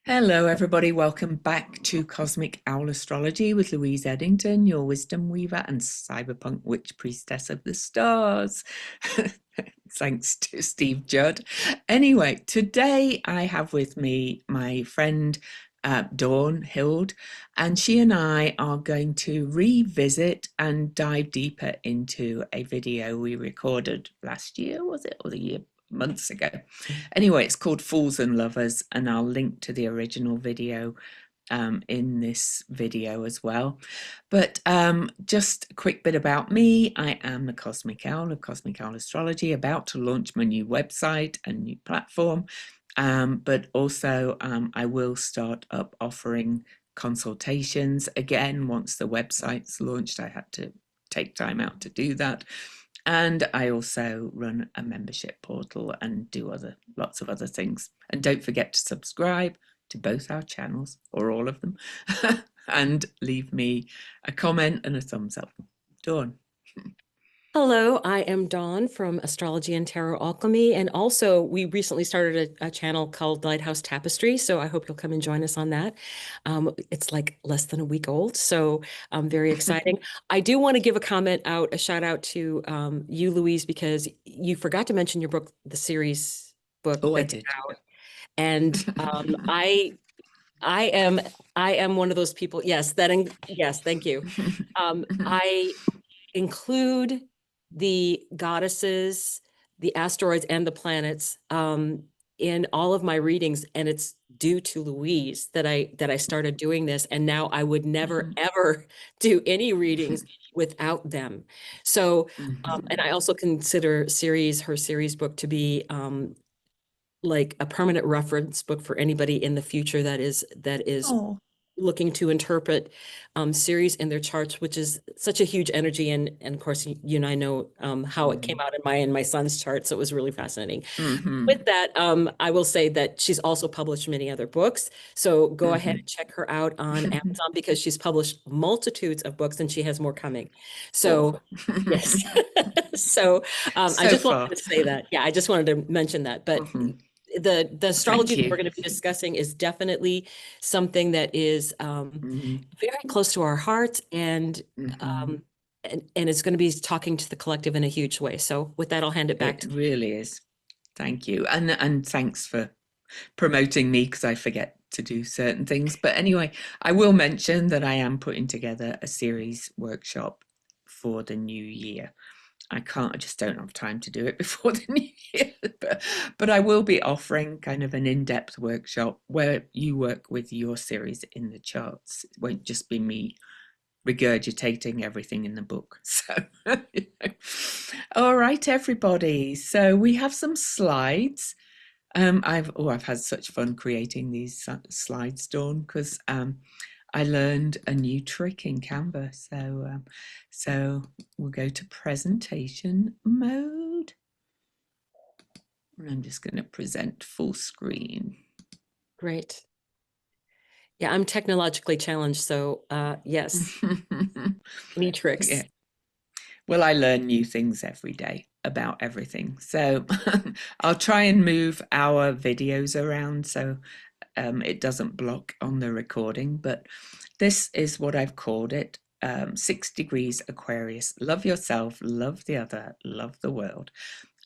Hello, everybody. Welcome back to Cosmic Owl Astrology with Louise Eddington, your wisdom weaver and cyberpunk witch priestess of the stars. Thanks to Steve Judd. Anyway, today I have with me my friend Dawn Hild, and she and I are going to revisit and dive deeper into a video we recorded last year, was it, or the year months ago. Anyway, it's called Fools and Lovers, and I'll link to the original video in this video as well. But just a quick bit about me. I am the Cosmic Owl of Cosmic Owl Astrology, about to launch my new website and new platform. But also I will start up offering consultations again once the website's launched. I had to take time out to do that. And I also run a membership portal and do lots of other things. And don't forget to subscribe to both our channels, or all of them, and leave me a comment and a thumbs up. Dawn. Hello, I am Dawn from Astrology and Tarot Alchemy, and also we recently started a channel called Lighthouse Tapestry, so I hope you'll come and join us on that. It's like less than a week old, so very exciting. I do want to give a shout out to you, Louise, because you forgot to mention your book, the series book that's out, and I am one of those people. Yes, yes, thank you. I include the goddesses, the asteroids, and the planets in all of my readings, and it's due to Louise that I started doing this, and now I would never ever do any readings without them. So and I also consider her series book to be like a permanent reference book for anybody in the future that is looking to interpret series in their charts, which is such a huge energy. And of course, you and I know how it came out in my son's chart. So it was really fascinating. With that, I will say that she's also published many other books. So go ahead and check her out on Amazon, because she's published multitudes of books and she has more coming. So yes. So I just wanted to say that. Yeah, I just wanted to mention that. But the astrology that we're going to be discussing is definitely something that is very close to our hearts, and it's going to be talking to the collective in a huge way. So with that, I'll hand it back to you. It really is. Thank you. And thanks for promoting me, because I forget to do certain things. But anyway, I will mention that I am putting together a series workshop for the new year. I just don't have time to do it before the new year, but I will be offering kind of an in-depth workshop where you work with your series in the charts. It won't just be me regurgitating everything in the book. So, all right, everybody. So we have some slides. I've had such fun creating these slides, Dawn, because I learned a new trick in Canva. So we'll go to presentation mode. And I'm just going to present full screen. Great. Yeah, I'm technologically challenged, so yes, new tricks. Yeah. Well, I learn new things every day about everything. So I'll try and move our videos around so it doesn't block on the recording. But this is what I've called it. 6 degrees Aquarius. Love yourself, love the other, love the world.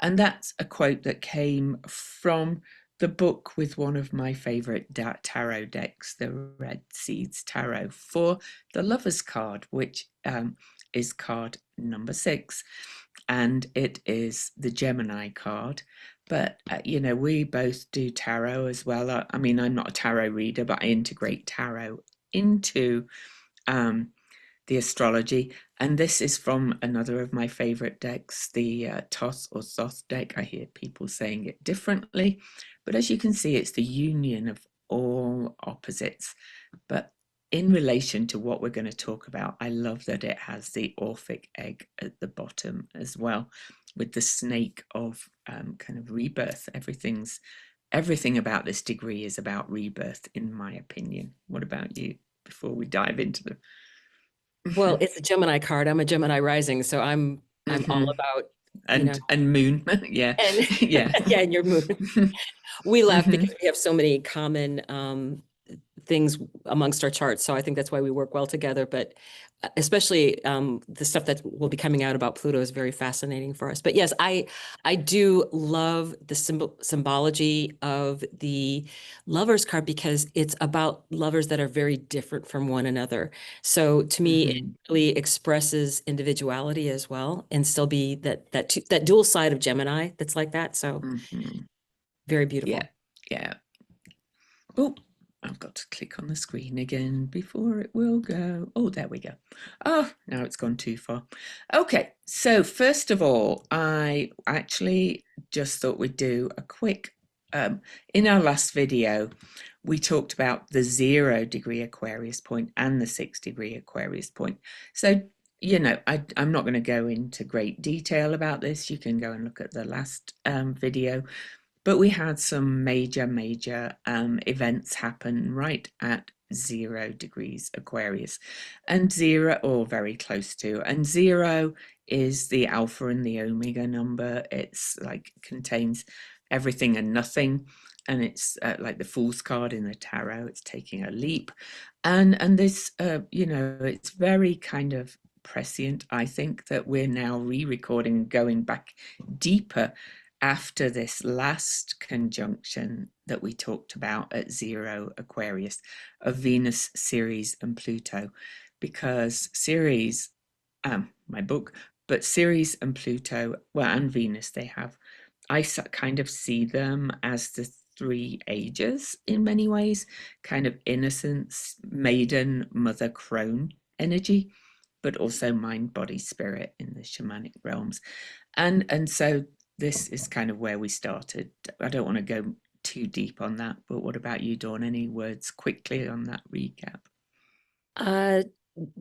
And that's a quote that came from the book with one of my favorite tarot decks, the Red Seeds Tarot, for the Lover's card, which is card number 6. And it is the Gemini card. But, we both do tarot as well. I mean, I'm not a tarot reader, but I integrate tarot into the astrology. And this is from another of my favorite decks, the Toss or Thoth deck. I hear people saying it differently, but as you can see, it's the union of all opposites. But in relation to what we're going to talk about, I love that it has the Orphic egg at the bottom as well, with the snake of kind of rebirth. Everything about this degree is about rebirth, in my opinion. What about you, before we dive into the... Well, it's a Gemini card. I'm a Gemini rising, so I'm all about and moon. Yeah. And yeah. yeah, and your moon. We laugh because we have so many common things amongst our charts. So I think that's why we work well together. But especially the stuff that will be coming out about Pluto is very fascinating for us. But yes, I do love the symbology of the Lovers card because it's about lovers that are very different from one another. So to me, it Hmm. really expresses individuality as well, and still be that dual side of Gemini that's like that. So Hmm. very Yeah, beautiful. yeah. Oh, I've got to click on the screen again before it will go. Oh, there we go. Oh, now it's gone too far. Okay, so first of all, I actually just thought we'd do a quick. In our last video, we talked about the 0 degree Aquarius point and the 6 degree Aquarius point. So, I'm not going to go into great detail about this. You can go and look at the last video. But we had some major events happen right at 0 degrees Aquarius, and zero, or very close to, and zero is the alpha and the omega number. It's like contains everything and nothing, and it's like the Fool's card in the tarot. It's taking a leap, and this, it's very kind of prescient. I think that we're now re-recording, going back deeper after this last conjunction that we talked about at 0 Aquarius of Venus, Ceres, and Pluto, because Ceres, my book, but Ceres and Pluto, well, and Venus, I kind of see them as the three ages in many ways, kind of innocence, maiden, mother, crone energy, but also mind, body, spirit in the shamanic realms. And so this is kind of where we started. I don't want to go too deep on that, but what about you, Dawn? Any words quickly on that recap? Uh,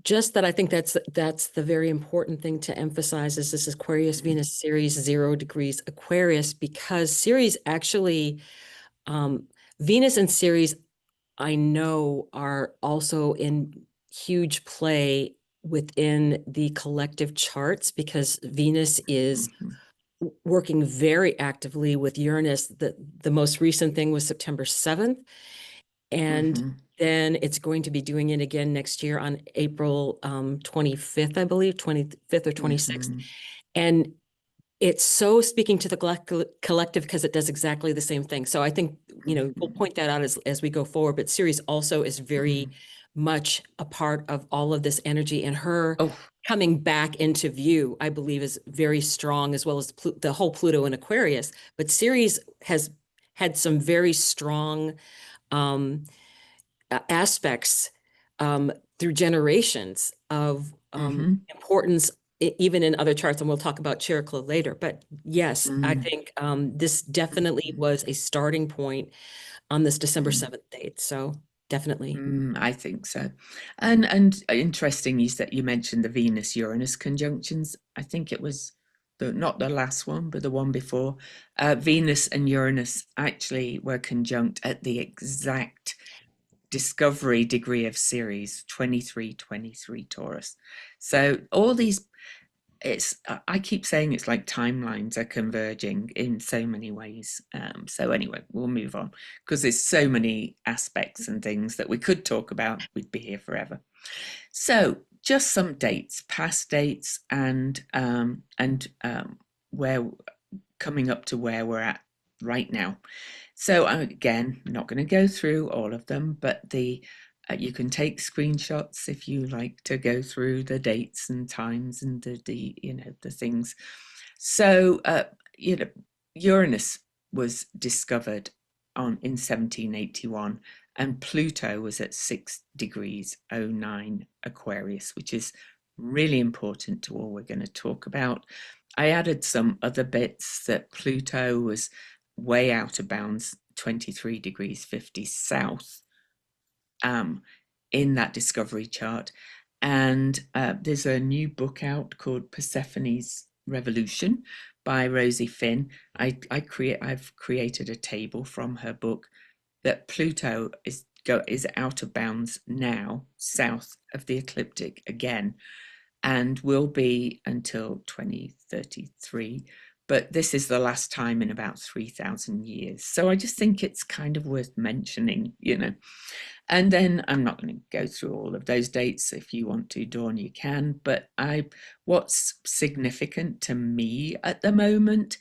just that I think that's the very important thing to emphasize is this Aquarius Venus series 0 degrees Aquarius, because Ceres actually um, Venus and Ceres I know are also in huge play within the collective charts because Venus is Mm-hmm. working very actively with Uranus. The most recent thing was September 7th. And Mm-hmm. then it's going to be doing it again next year on April 25th, I believe, 25th or 26th. Mm-hmm. And it's so speaking to the collective because it does exactly the same thing. So I think, we'll Mm-hmm. point that out as we go forward. But Ceres also is very Mm-hmm. much a part of all of this energy, and her Oh. coming back into view, I believe, is very strong, as well as the whole Pluto and Aquarius. But Ceres has had some very strong um, aspects through generations of Mm-hmm. importance, even in other charts, and we'll talk about Chiricla later. But yes, I Mm-hmm. think this definitely was a starting point on this December Mm-hmm. 7th date. So definitely. I think so. And interesting is that you mentioned the Venus Uranus conjunctions. I think it was not the last one, but the one before. Venus and Uranus actually were conjunct at the exact discovery degree of Ceres 2323 Taurus. So all these, it's, I keep saying it's like timelines are converging in so many ways. So anyway, we'll move on because there's so many aspects and things that we could talk about. We'd be here forever. So just some dates, past dates, and where, coming up to where we're at right now. So again, not going to go through all of them, but you can take screenshots if you like to go through the dates and times and the things. So Uranus was discovered in 1781, and Pluto was at 6 degrees 09 Aquarius, which is really important to all we're going to talk about. I added some other bits that Pluto was way out of bounds, 23 degrees 50 south, um, in that discovery chart. And there's a new book out called Persephone's Revolution by Rosie Finn. I've created a table from her book that Pluto is out of bounds now, south of the ecliptic again, and will be until 2033. but this is the last time in about 3,000 years. So I just think it's kind of worth mentioning, you know. And then I'm not going to go through all of those dates. If you want to, Dawn, you can. But what's significant to me at the moment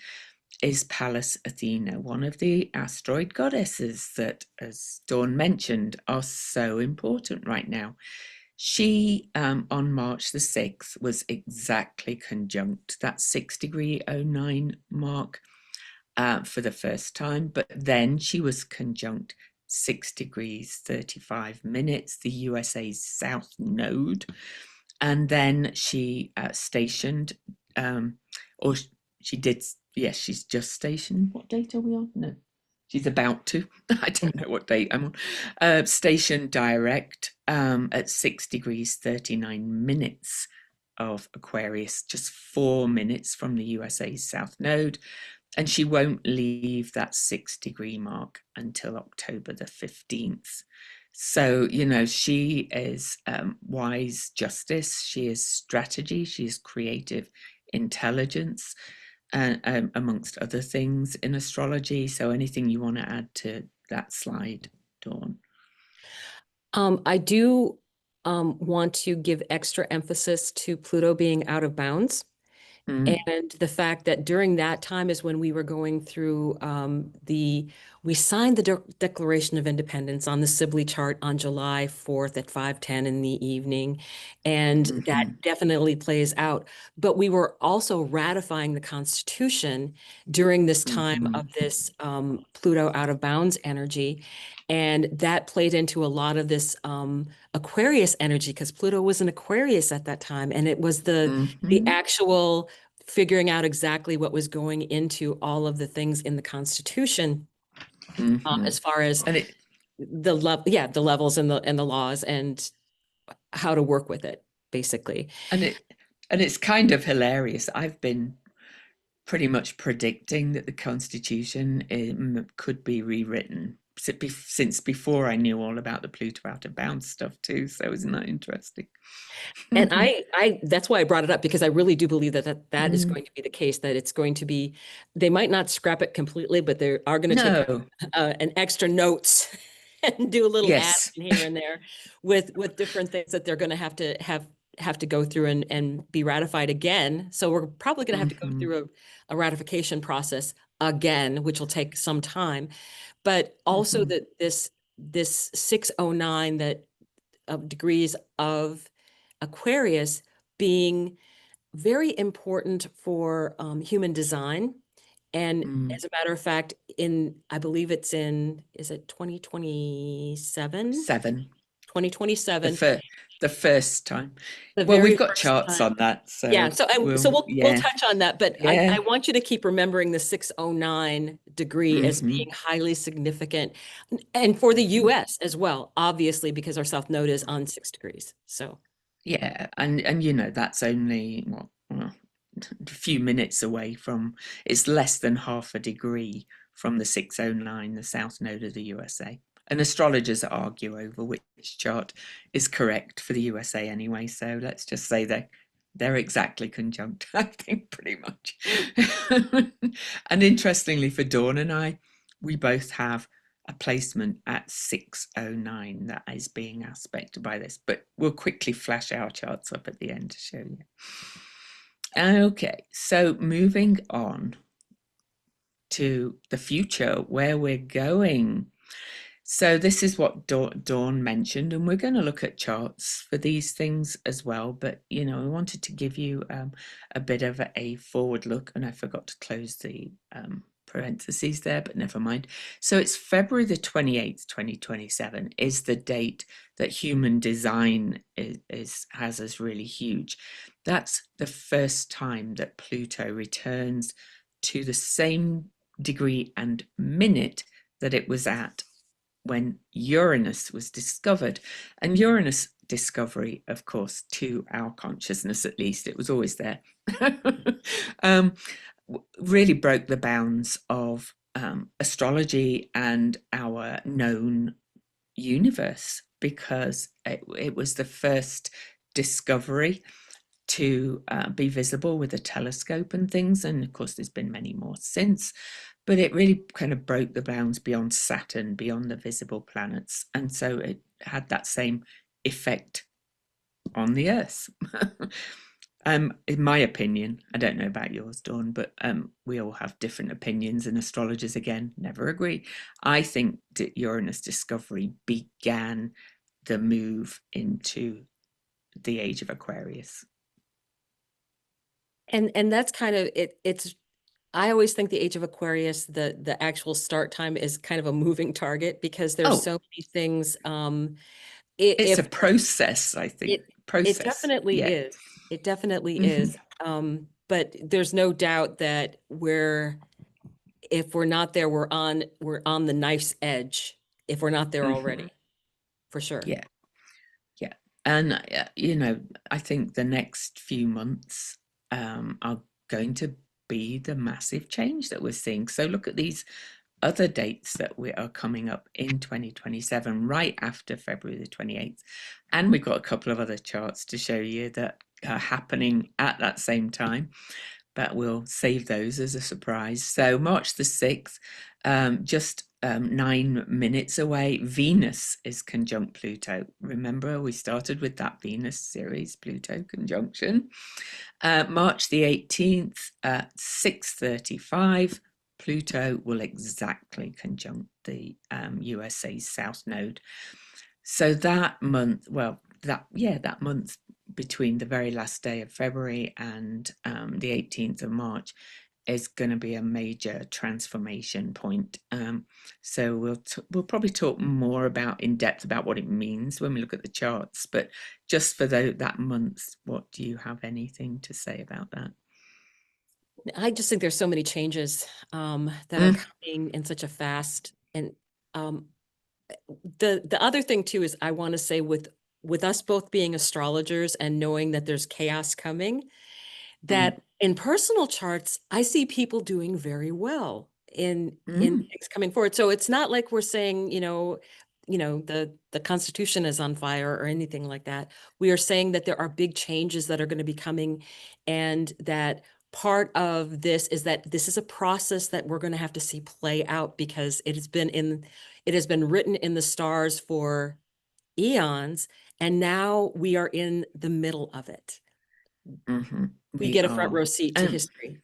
is Pallas Athena, one of the asteroid goddesses that, as Dawn mentioned, are so important right now. She, on March the 6th, was exactly conjunct that 6°09 mark for the first time, but then she was conjunct 6 degrees 35 minutes, the USA's South Node. And then she stationed, or she did, yes, she's just stationed. What date are we on? No, she's about to. I don't know what date I'm on. Station direct at 6 degrees 39 minutes of Aquarius, just 4 minutes from the USA's South Node. And she won't leave that 6 degree mark until October the 15th. So, you know, she is wise justice, she is strategy, she is creative intelligence, amongst other things in astrology. So, anything you want to add to that slide, Dawn? I do want to give extra emphasis to Pluto being out of bounds. Mm, And the fact that during that time is when we were going through we signed the Declaration of Independence on the Sibley chart on July 4th at 5:10 in the evening. And that mhm, definitely plays out. But we were also ratifying the Constitution during this time mhm, of this Pluto out of bounds energy. And that played into a lot of this Aquarius energy because Pluto was an Aquarius at that time. And it was the mhm, actual figuring out exactly what was going into all of the things in the Constitution, mhm. as far as And it the levels and the laws and how to work with it, basically. and it and it's kind of hilarious. I've been pretty much predicting that the Constitution could be rewritten since before I knew all about the Pluto out of bounds stuff too. So isn't that interesting? And I that's why I brought it up because I really do believe that is Mm, going to be the case, that it's going to be, they might not scrap it completely, but they are going to take no. an extra notes and do a little add Yes. in here and there with different things that they're going to have to go through and be ratified again. So we're probably going to have to go Hmm. through a ratification process again, which will take some time. But also Hmm. that this 609 that of degrees of Aquarius being very important for human design. And Mm. as a matter of fact, I believe it's is it 2027? 7. The 2027, first the first time. the Well, we've very got first charts time. on that, Yeah, so so we'll yeah, touch on that, but yeah. I want you to keep remembering the 609 degree as Hmm. being highly significant, and for the US as well, obviously, because our South Node is on 6 degrees. So Yeah, and you know that's only what, well, a few minutes away from. It's less than half a degree from the 609, the South Node of the USA. And astrologers argue over which chart is correct for the USA anyway. So let's just say they're exactly conjunct, I think, pretty much. And interestingly, for Dawn and I, we both have a placement at 609 that is being aspected by this, but we'll quickly flash our charts up at the end to show you. Okay, so moving on to the future, where we're going. So this is what Dawn mentioned, and we're going to look at charts for these things as well. But you know, I wanted to give you a bit of a forward look, and I forgot to close the parentheses there, but never mind. So it's February the 28th, 2027 is the date that human design has as really huge. That's the first time that Pluto returns to the same degree and minute that it was at when Uranus was discovered. And Uranus discovery, of course, to our consciousness at least, it was always there, um, really broke the bounds of astrology and our known universe, because it was the first discovery to be visible with a telescope and things. And of course, there's been many more since, but it really kind of broke the bounds beyond Saturn, beyond the visible planets. And so it had that same effect on the Earth. In my opinion, I don't know about yours, Dawn, but we all have different opinions, and astrologers, again, never agree. I think that Uranus discovery began the move into the age of Aquarius. And that's kind of it's I always think the age of Aquarius, the actual start time is kind of a moving target because there's Oh, so many things. it's a If process, I think. it it Process. definitely Yeah. is. It definitely Hmm. is. But there's no doubt that if we're not there, we're on the knife's edge if we're not there Hmm. already, for sure. Yeah. Yeah. And, I think the next few months are going to be the massive change that we're seeing. So look at these other dates that we are coming up in 2027, right after February the 28th. And we've got a couple of other charts to show you that are happening at that same time, but we'll save those as a surprise. So March the 6th, just 9 minutes away, Venus is conjunct Pluto. Remember, we started with that Venus series, Pluto conjunction. March the 18th at 6:35, Pluto will exactly conjunct the USA's South Node. So that month, well, that month between the very last day of February and the 18th of March is going to be a major transformation point. So we'll probably talk more about in depth about what it means when we look at the charts. But just for that month, what do you have anything to say about that? I just think there's so many changes that are Mm, coming in such a fast and um, the other thing too is I want to say with us both being astrologers and knowing that there's chaos coming, mm, that in personal charts, I see people doing very well in mm, things coming forward. So it's not like we're saying, the Constitution is on fire or anything like that. We are saying that there are big changes that are going to be coming, and that part of this is that this is a process that we're going to have to see play out because it has been written in the stars for eons, and now we are in the middle of it. hmm. We We get a front are. row seat to And history.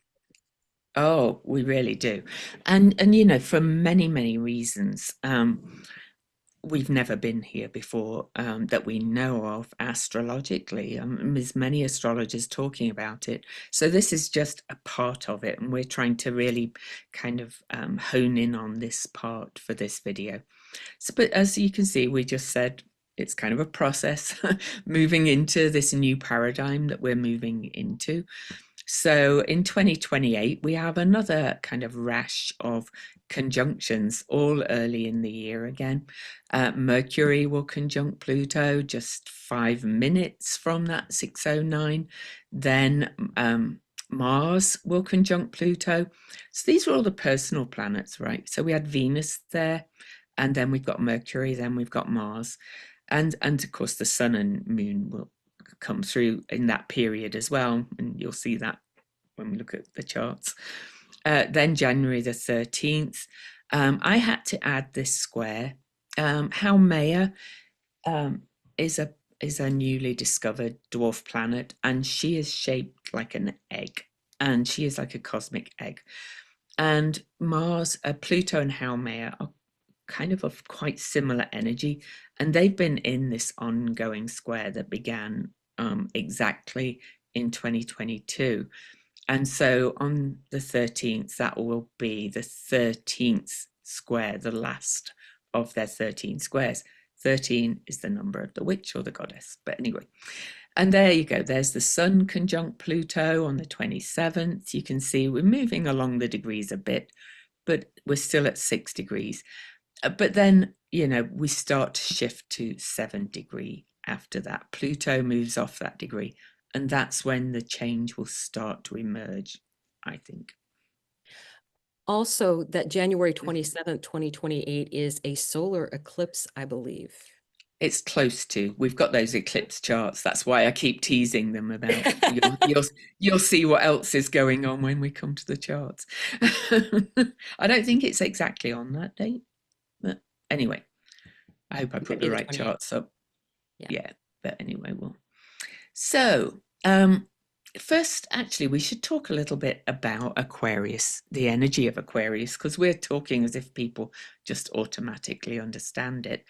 oh, we really do. And for many, many reasons. We've never been here before that we know of astrologically. There's many astrologers talking about it. So this is just a part of it, and we're trying to really kind of hone in on this part for this video. So, but as you can see, we just said it's kind of a process moving into this new paradigm that we're moving into. So in 2028, we have another kind of rash of conjunctions, all early in the year again. Mercury will conjunct Pluto just 5 minutes from that 6:09. Then Mars will conjunct Pluto. So these are all the personal planets, right? So we had Venus there, and then we've got Mercury, then we've got Mars. And of course the Sun and Moon will come through in that period as well, and you'll see that when we look at the charts. Then January the 13th, I had to add this square. Haumea um, is a newly discovered dwarf planet, and she is shaped like an egg, and she is like a cosmic egg. And Mars, Pluto, and Haumea are kind of quite similar energy, and they've been in this ongoing square that began exactly in 2022. And so on the 13th, that will be the 13th square, the last of their 13 squares. 13 is the number of the witch or the goddess. But anyway, and there you go. There's the Sun conjunct Pluto on the 27th. You can see we're moving along the degrees a bit, but we're still at 6 degrees. But then, we start to shift to 7 degree after that. Pluto moves off that degree, and that's when the change will start to emerge, I think. Also, that January 27th, 2028 is a solar eclipse, I believe. It's close to. We've got those eclipse charts. That's why I keep teasing them about. You'll see what else is going on when we come to the charts. I don't think it's exactly on that date, but anyway, I hope I It might put be the the right 28th. charts up. Yeah. Yeah, but anyway, well. So, first, actually, we should talk a little bit about Aquarius, the energy of Aquarius, because we're talking as if people just automatically understand it.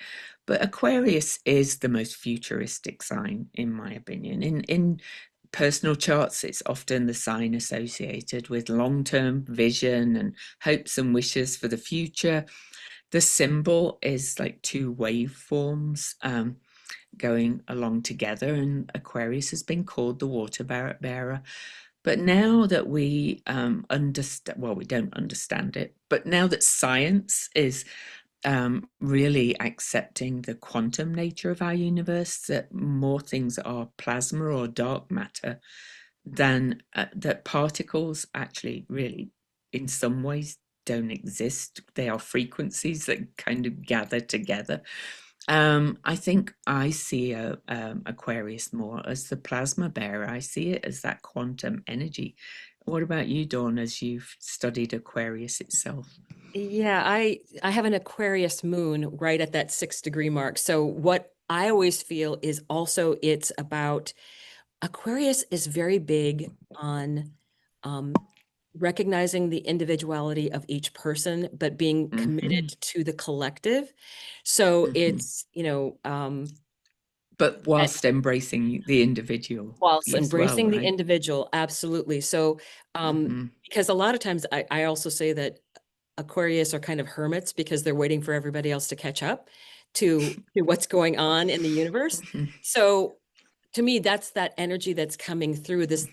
But Aquarius is the most futuristic sign, in my opinion. In personal charts, it's often the sign associated with long-term vision and hopes and wishes for the future. The symbol is like two waveforms. Going along together, and Aquarius has been called the water bearer. But now that we understand, well, we don't understand it, but now that science is really accepting the quantum nature of our universe, that more things are plasma or dark matter than that particles actually really, in some ways, don't exist. They are frequencies that kind of gather together. I think I see Aquarius more as the plasma bearer. I see it as that quantum energy. What about you, Dawn, as you've studied Aquarius itself? Yeah, I have an Aquarius moon right at that 6 degree mark. So what I always feel is also it's about Aquarius is very big on um, recognizing the individuality of each person, but being Hmm. committed to the collective. So Hmm. it's, But whilst embracing the individual whilst as well, embracing the right? individual, absolutely. So, Hmm. because a lot of times I also say that Aquarius are kind of hermits because they're waiting for everybody else to catch up to what's going on in the universe. So to me, that's that energy that's coming through this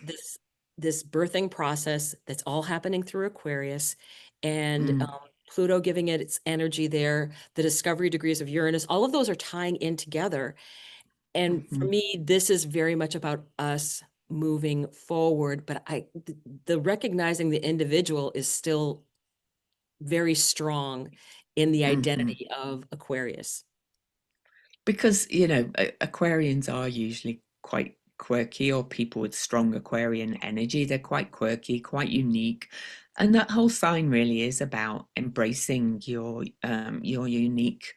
birthing process that's all happening through Aquarius, and Pluto giving it its energy there, the discovery degrees of Uranus, all of those are tying in together. And for Hmm. me, this is very much about us moving forward. But the recognizing the individual is still very strong in the Hmm. identity of Aquarius. Because Aquarians are usually quite quirky, or people with strong Aquarian energy. They're quite quirky, quite unique, and that whole sign really is about embracing your unique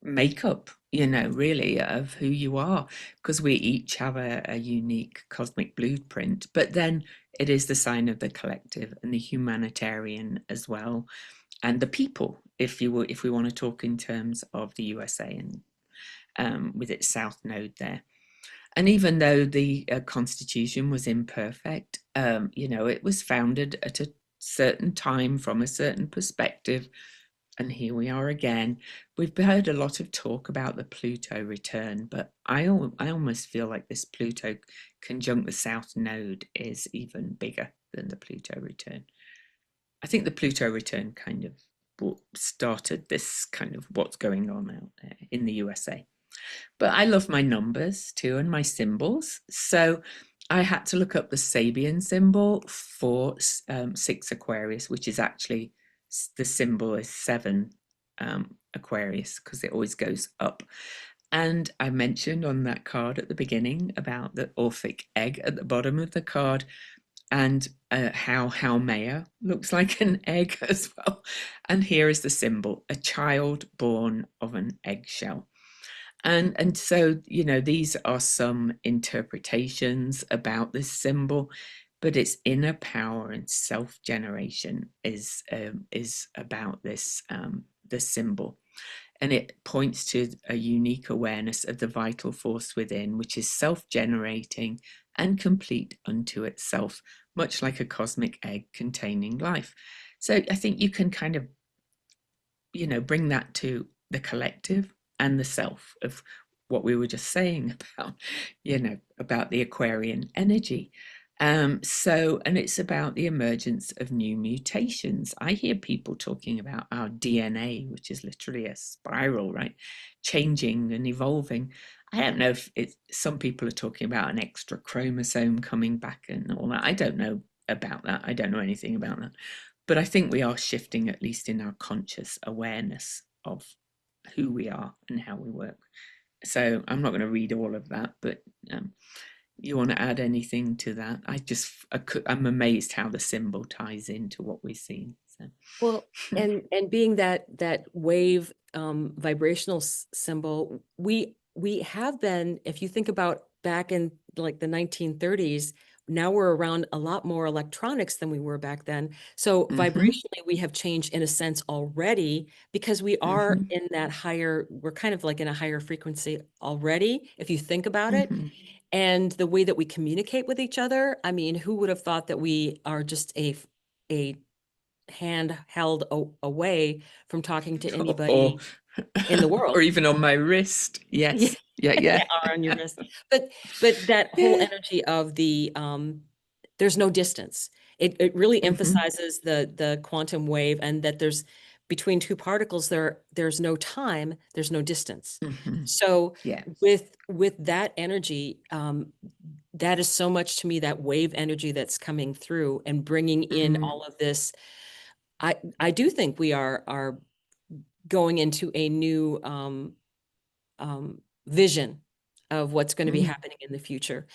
makeup, really, of who you are, because we each have a unique cosmic blueprint. But then it is the sign of the collective and the humanitarian as well, and the people, if we want to talk in terms of the USA, and with its south node there. And even though the Constitution was imperfect, it was founded at a certain time from a certain perspective. And here we are again. We've heard a lot of talk about the Pluto return, but I almost feel like this Pluto conjunct the South Node is even bigger than the Pluto return. I think the Pluto return kind of started this kind of what's going on out there in the USA. But I love my numbers too and my symbols. So I had to look up the Sabian symbol for 6 Aquarius, which is actually the symbol is 7 Aquarius, because it always goes up. And I mentioned on that card at the beginning about the Orphic egg at the bottom of the card, and how Haumea looks like an egg as well. And here is the symbol, a child born of an eggshell. And so, these are some interpretations about this symbol, but its inner power and self-generation is about this symbol. And it points to a unique awareness of the vital force within, which is self-generating and complete unto itself, much like a cosmic egg containing life. So I think you can kind of, bring that to the collective and the self of what we were just saying about, about the Aquarian energy. And it's about the emergence of new mutations. I hear people talking about our DNA, which is literally a spiral, right? Changing and evolving. I don't know if some people are talking about an extra chromosome coming back and all that. I don't know about that. I don't know anything about that. But I think we are shifting, at least in our conscious awareness of who we are and how we work. So I'm not going to read all of that, but you want to add anything to that? I'm amazed how the symbol ties into what we've seen. So. Well, and being that wave vibrational symbol, we have been, if you think about back in like the 1930s, now we're around a lot more electronics than we were back then. So Mm-hmm, vibrationally, we have changed in a sense already because we are mm-hmm, in that higher, we're kind of like in a higher frequency already, if you think about it. mm-hmm, And the way that we communicate with each other, I mean, who would have thought that we are just a hand held away from talking to or anybody in the or world? even on my wrist. Yeah, Yes. Yeah. yeah, Yeah. or on your wrist. But that whole Yeah. energy of the there's no distance. It really Mm-hmm, emphasizes the quantum wave, and that there's between two particles there's no time, there's no distance. mm-hmm. So Yes. with that energy, that is so much to me, that wave energy that's coming through and bringing in Mm, all of this. I do think we are going into a new vision of what's going to be mm, happening in the future,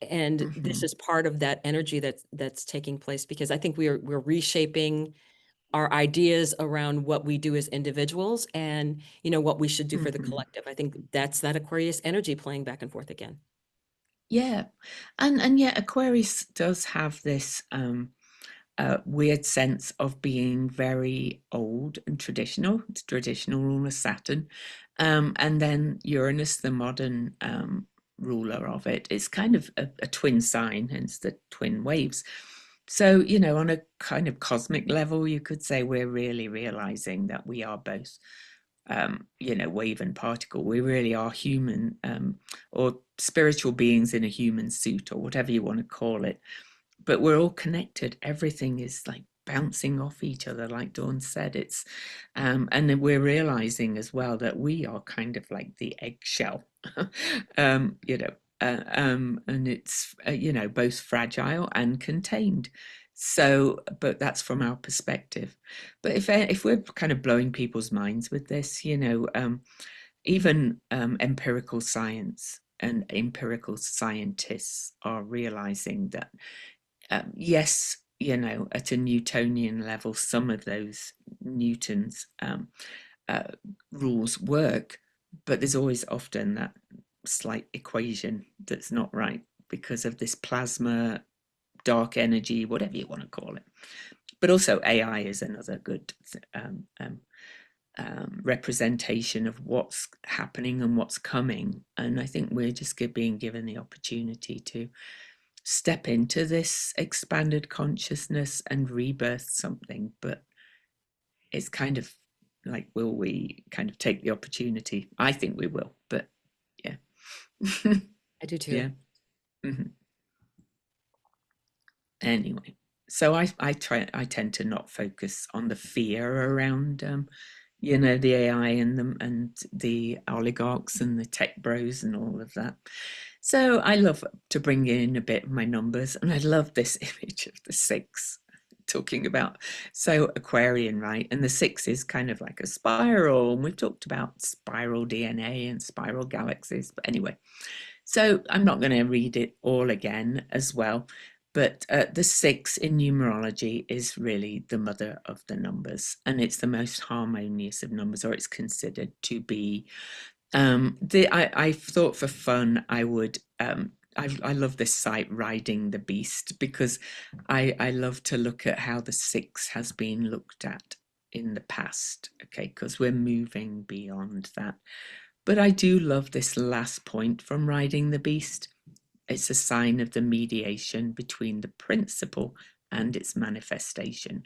and this mm-hmm. is part of that energy that's taking place, because I think we're reshaping our ideas around what we do as individuals, and what we should do for the Mm-hmm. collective. I think that's that Aquarius energy playing back and forth again. Yeah, and yet Aquarius does have this weird sense of being very old and traditional. It's traditional ruler Saturn, and then Uranus, the modern ruler of it, is kind of a twin sign, hence the twin waves. So, on a kind of cosmic level, you could say we're really realizing that we are both wave and particle. We really are human, or spiritual beings in a human suit, or whatever you want to call it. But we're all connected. Everything is like bouncing off each other, like Dawn said. And then we're realizing as well that we are kind of like the eggshell, um, you know, and it's both fragile and contained. So, but that's from our perspective. But if we're kind of blowing people's minds with this, even empirical science and empirical scientists are realizing that, yes, at a Newtonian level, some of those Newton's uh, rules work, but there's always often that slight equation that's not right because of this plasma, dark energy, whatever you want to call it. But also, AI is another good representation of what's happening and what's coming. And I think we're just being given the opportunity to step into this expanded consciousness and rebirth something. But it's kind of like, will we kind of take the opportunity? I think we will, but yeah. I do too. Yeah. Mhm. Anyway, so I tend to not focus on the fear around the AI and the oligarchs and the tech bros and all of that. So I love to bring in a bit of my numbers, and I love this image of the six talking about, so Aquarian, right? And the six is kind of like a spiral, and we've talked about spiral DNA and spiral galaxies. But anyway, so I'm not going to read it all again as well. But the six in numerology is really the mother of the numbers, and it's the most harmonious of numbers, or it's considered to be. I thought for fun I would. I love this site, Riding the Beast, because I love to look at how the six has been looked at in the past. Okay, because we're moving beyond that. But I do love this last point from Riding the Beast. It's a sign of the mediation between the principle and its manifestation.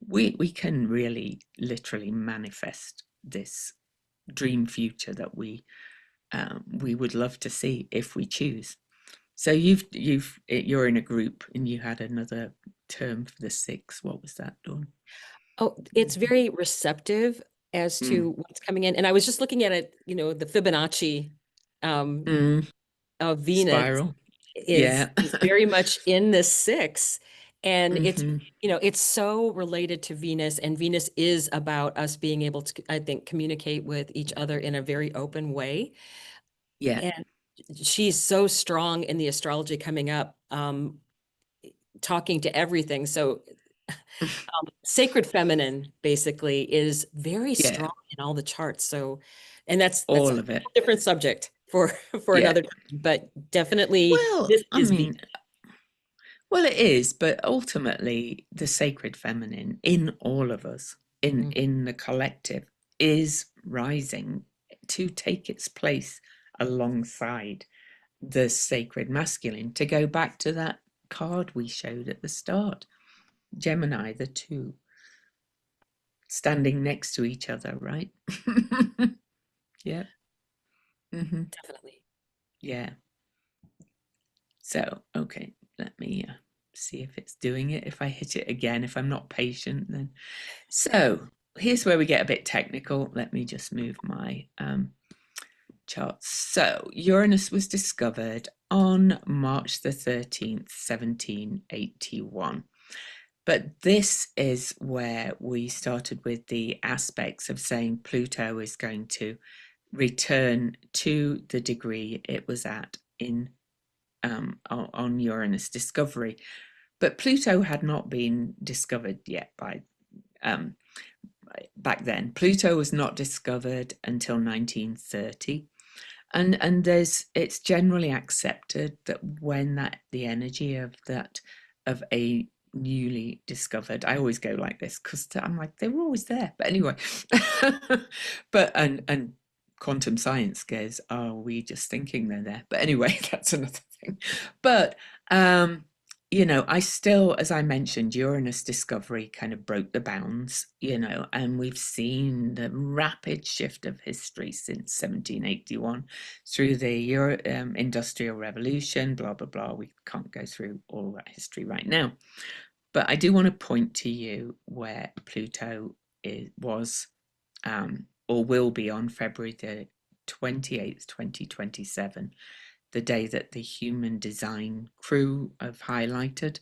We can really literally manifest this dream future that we would love to see if we choose. So you're in a group and you had another term for the six. What was that, Dawn? Oh, it's very receptive as Mm. to what's coming in. And I was just looking at it, the Fibonacci um, Mm. of Venus Spiral. is Yeah. is very much in this six. And it's, Hmm. it's so related to Venus, and Venus is about us being able to, I think, communicate with each other in a very open way. Yeah. And she's so strong in the astrology coming up, talking to everything. So sacred feminine basically is very Yeah. strong in all the charts. So, and that's a All whole of it. different subject for Yeah. another time, but definitely Well, this I is Venus. mean, well, it is, but ultimately, the sacred feminine in all of us, Mhm. in the collective, is rising to take its place alongside the sacred masculine. To go back to that card we showed at the start, Gemini, the two standing next to each other, right? Yeah. Hmm. Definitely. Yeah. So, okay, let me see if it's doing it. If I hit it again, if I'm not patient, then. So, here's where we get a bit technical. Let me just move my charts. So, Uranus was discovered on March the 13th, 1781. But this is where we started with the aspects of saying Pluto is going to return to the degree it was at in on Uranus discovery. But Pluto had not been discovered yet by um, back then. Pluto was not discovered until 1930. And there's it's generally accepted that when that the energy of that of a newly discovered, I always go like this because I'm like they were always there, but anyway. But and quantum science goes, are we just thinking they're there? But anyway, that's another thing. But I still, as I mentioned, Uranus discovery kind of broke the bounds, and we've seen the rapid shift of history since 1781 through the Industrial Revolution, blah, blah, blah. We can't go through all that history right now. But I do want to point to you where Pluto was or will be on February the 28th, 2027, the day that the human design crew have highlighted.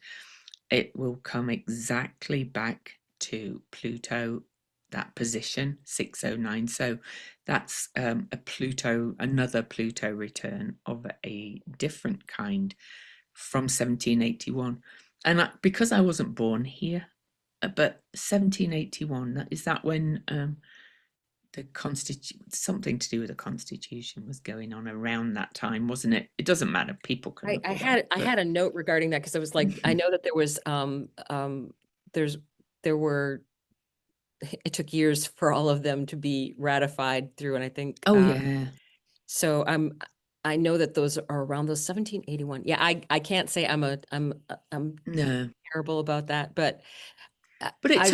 It will come exactly back to Pluto, that position 609. So that's another Pluto return of a different kind from 1781. And because I wasn't born here, but 1781, is that when the constitution, something to do with the constitution was going on around that time, wasn't it? It doesn't matter, people can I, look I it up, had I but had a note regarding that because I was like, I know that there was there's there were it took years for all of them to be ratified through, and I think oh yeah. so I know that those are around those 1781. Yeah, I can't say I'm No, terrible about that, but but it I've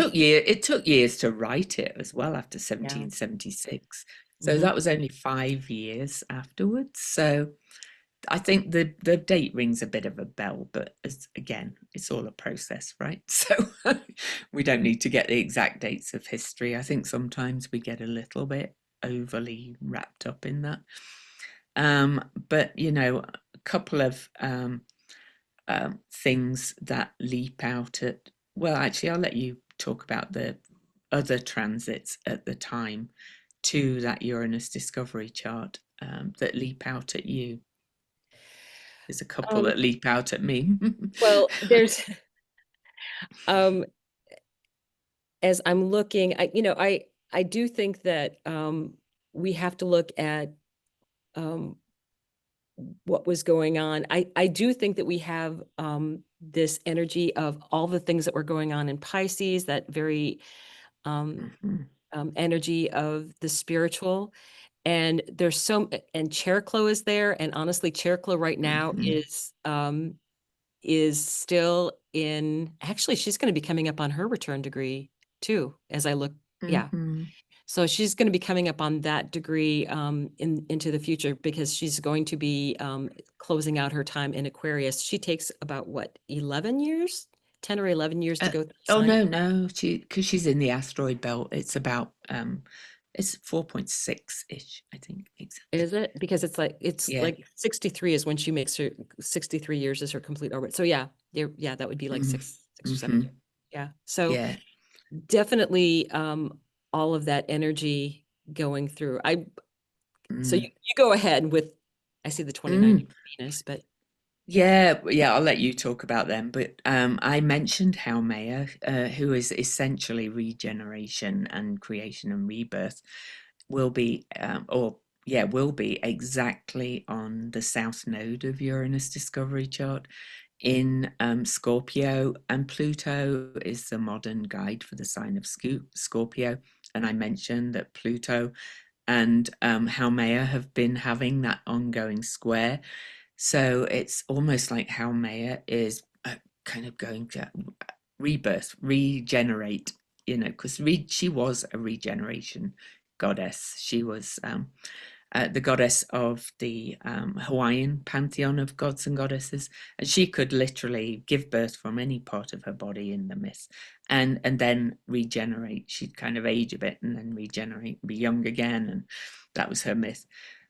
took years to write it as well after yeah. 1776, so Hmm. that was only 5 years afterwards. So I think the date rings a bit of a bell, but again, it's all a process, right? So we don't need to get the exact dates of history. I think sometimes we get a little bit overly wrapped up in that. But a couple of things that leap out at, well, actually, I'll let you talk about the other transits at the time to that Uranus discovery chart that leap out at you. There's a couple Um, that leap out at me. well, there's um as I'm looking, I do think that we have to look at um what was going on. I do think that we have this energy of all the things that were going on in Pisces, that very um Mhm, energy of the spiritual. And there's and Cheriklo is there. And honestly, Cheriklo right now mhm, is still in, actually, she's going to be coming up on her return degree too, as I look. Yeah. mhm. So she's going to be coming up on that degree into the future because she's going to be closing out her time in Aquarius. She takes about what, 11 years, 10 or 11 years to Uh, go through the oh sign. no, because she's in the asteroid belt. It's about it's 4.6 ish, I think exactly. Is it? Because it's Yeah. like 63 is when she makes her 63 years is her complete orbit. So yeah, yeah, that would be like Mm. Hmm. Yeah. So Yeah. definitely all of that energy going through. So Mm. you go ahead with, I see the 29 Mm. degree Venus, but Yeah, yeah, I'll let you talk about them. But I mentioned Haumea, who is essentially regeneration and creation and rebirth, will be, or yeah, will be exactly on the south node of Uranus discovery chart in Scorpio, and Pluto is the modern guide for the sign of Scorpio. And I mentioned that Pluto and Haumea have been having that ongoing square. So it's almost like Haumea is kind of going to rebirth, regenerate, because she was a regeneration goddess. She was the goddess of the Hawaiian pantheon of gods and goddesses, and she could literally give birth from any part of her body in the myth, and then regenerate. She'd kind of age a bit and then regenerate, be young again, and that was her myth.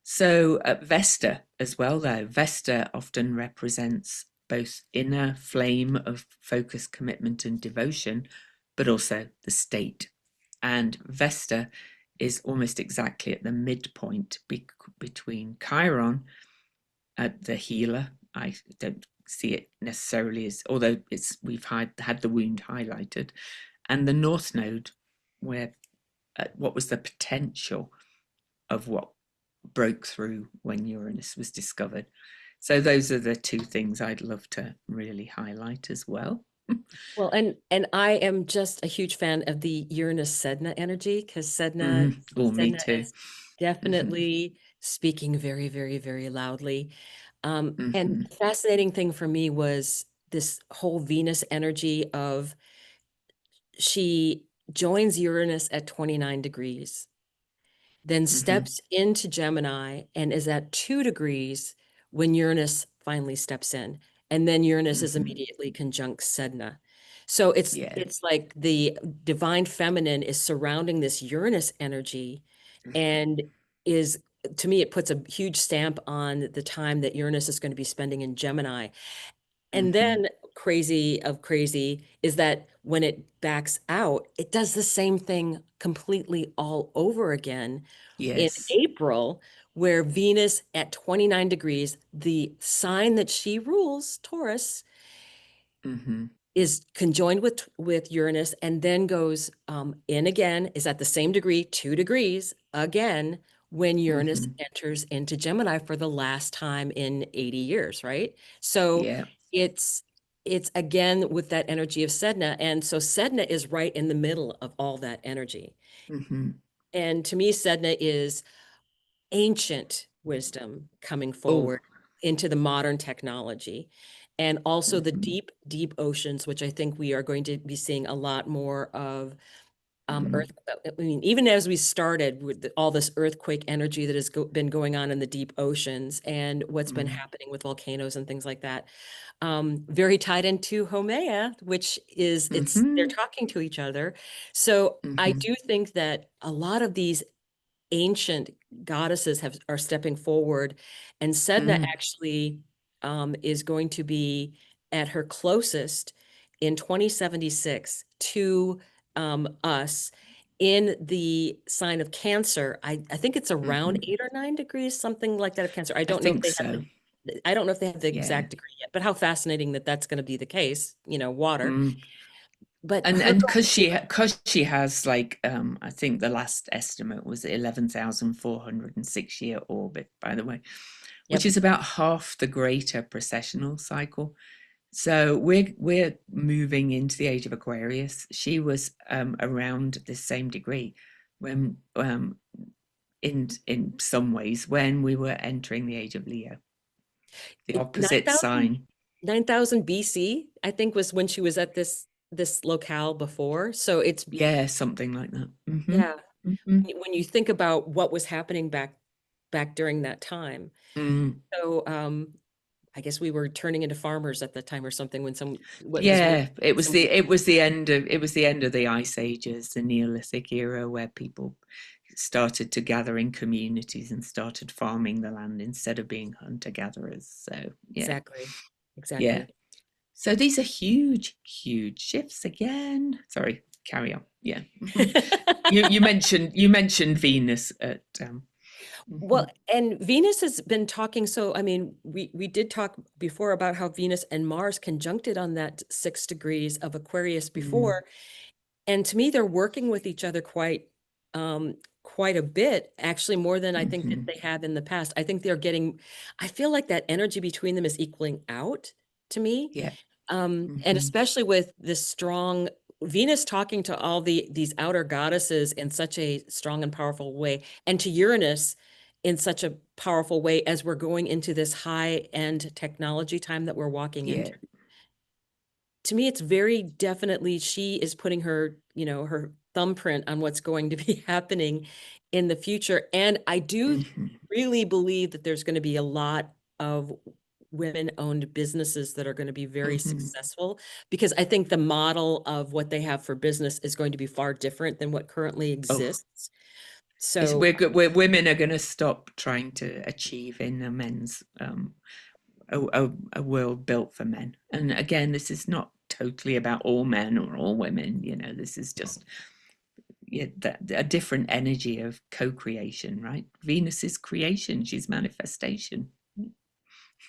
So Vesta as well, though Vesta often represents both inner flame of focus, commitment, and devotion, but also the state. And Vesta is almost exactly at the midpoint between Chiron, the healer. I don't see it necessarily as, although we've had the wound highlighted, and the North Node, where what was the potential of what broke through when Uranus was discovered. So those are the two things I'd love to really highlight as well. well, and I am just a huge fan of the Uranus Sedna energy, because Sedna Oh, me Sedna too. is definitely speaking very, very, very loudly. And Hmm. the fascinating thing for me was this whole Venus energy of, she joins Uranus at 29 degrees, then Hmm. steps into Gemini and is at 2 degrees when Uranus finally steps in. And then Uranus is Hmm. immediately conjunct Sedna. So it's Yeah. it's like the divine feminine is surrounding this Uranus energy, and is, to me, it puts a huge stamp on the time that Uranus is going to be spending in Gemini. And Hmm. then crazy of crazy is that when it backs out, it does the same thing completely all over again in Yes. April, where Venus at 29 degrees, the sign that she rules, Taurus, Hmm. is conjoined with Uranus, and then goes in again, is at the same degree, 2 degrees again, when Uranus Hmm. enters into Gemini for the last time in 80 years, right? So Yeah. it's it's again with that energy of Sedna. And so Sedna is right in the middle of all that energy. Hmm. And to me, Sedna is ancient wisdom coming Oh. forward into the modern technology, and also the Hmm. deep, deep oceans, which I think we are going to be seeing a lot more of. Earth, I mean, even as we started with all this earthquake energy that has been going on in the deep oceans, and what's been Hmm. happening with volcanoes and things like that, very tied into Haumea, which is, they're Hmm. talking to each other. So I Hmm. do think that a lot of these ancient goddesses are stepping forward, and Sedna Hmm. actually is going to be at her closest in 2076 to us in the sign of Cancer. I think it's around Hmm. 8 or 9 degrees, something like that, of Cancer. I think so. I don't know if they have the Yeah. exact degree yet, but how fascinating that that's going to be the case, water. Mm. But And her and going because through, she has like I think the last estimate was 11,406 year orbit, by the way, which yep. is about half the greater precessional cycle. So we're moving into the age of Aquarius. She was around the same degree when in some ways when we were entering the age of Leo, the Nine opposite thousand sign. 9,000 BC, I think, was when she was at this locale before. So it's, Yeah, something like that. Hmm. yeah, Hmm. when you think about what was happening back during that time. Mm. So I guess we were turning into farmers at that time or something, when because we Yeah, it was somebody, the end of the ice ages, the Neolithic era, where people started to gather in communities and started farming the land instead of being hunter gatherers. So yeah, exactly, yeah. exactly. So these are huge, huge shifts again. Sorry, carry on. Yeah. You mentioned Venus at Well, mhm, and Venus has been talking. So, I mean, we did talk before about how Venus and Mars conjuncted on that 6 degrees of Aquarius mm, before. And to me, they're working with each other quite a bit, actually more than I think that mhm. they have in the past. I think they're getting, I feel like that energy between them is equaling out to me. Yeah. And Mhm. especially with this strong Venus talking to all these outer goddesses in such a strong and powerful way, and to Uranus in such a powerful way as we're going into this high-end technology time that we're walking into. Yeah. To me, it's very definitely she is putting her, her thumbprint on what's going to be happening in the future. And I do Mhm. really believe that there's going to be a lot of women-owned businesses that are going to be very Mhm. successful, because I think the model of what they have for business is going to be far different than what currently Oh, exists. it's So, we're women are going to stop trying to achieve in a men's a world built for men. And again, this is not totally about all men or all women. This is just, yeah, a different energy of co-creation, right? Venus is creation. She's manifestation.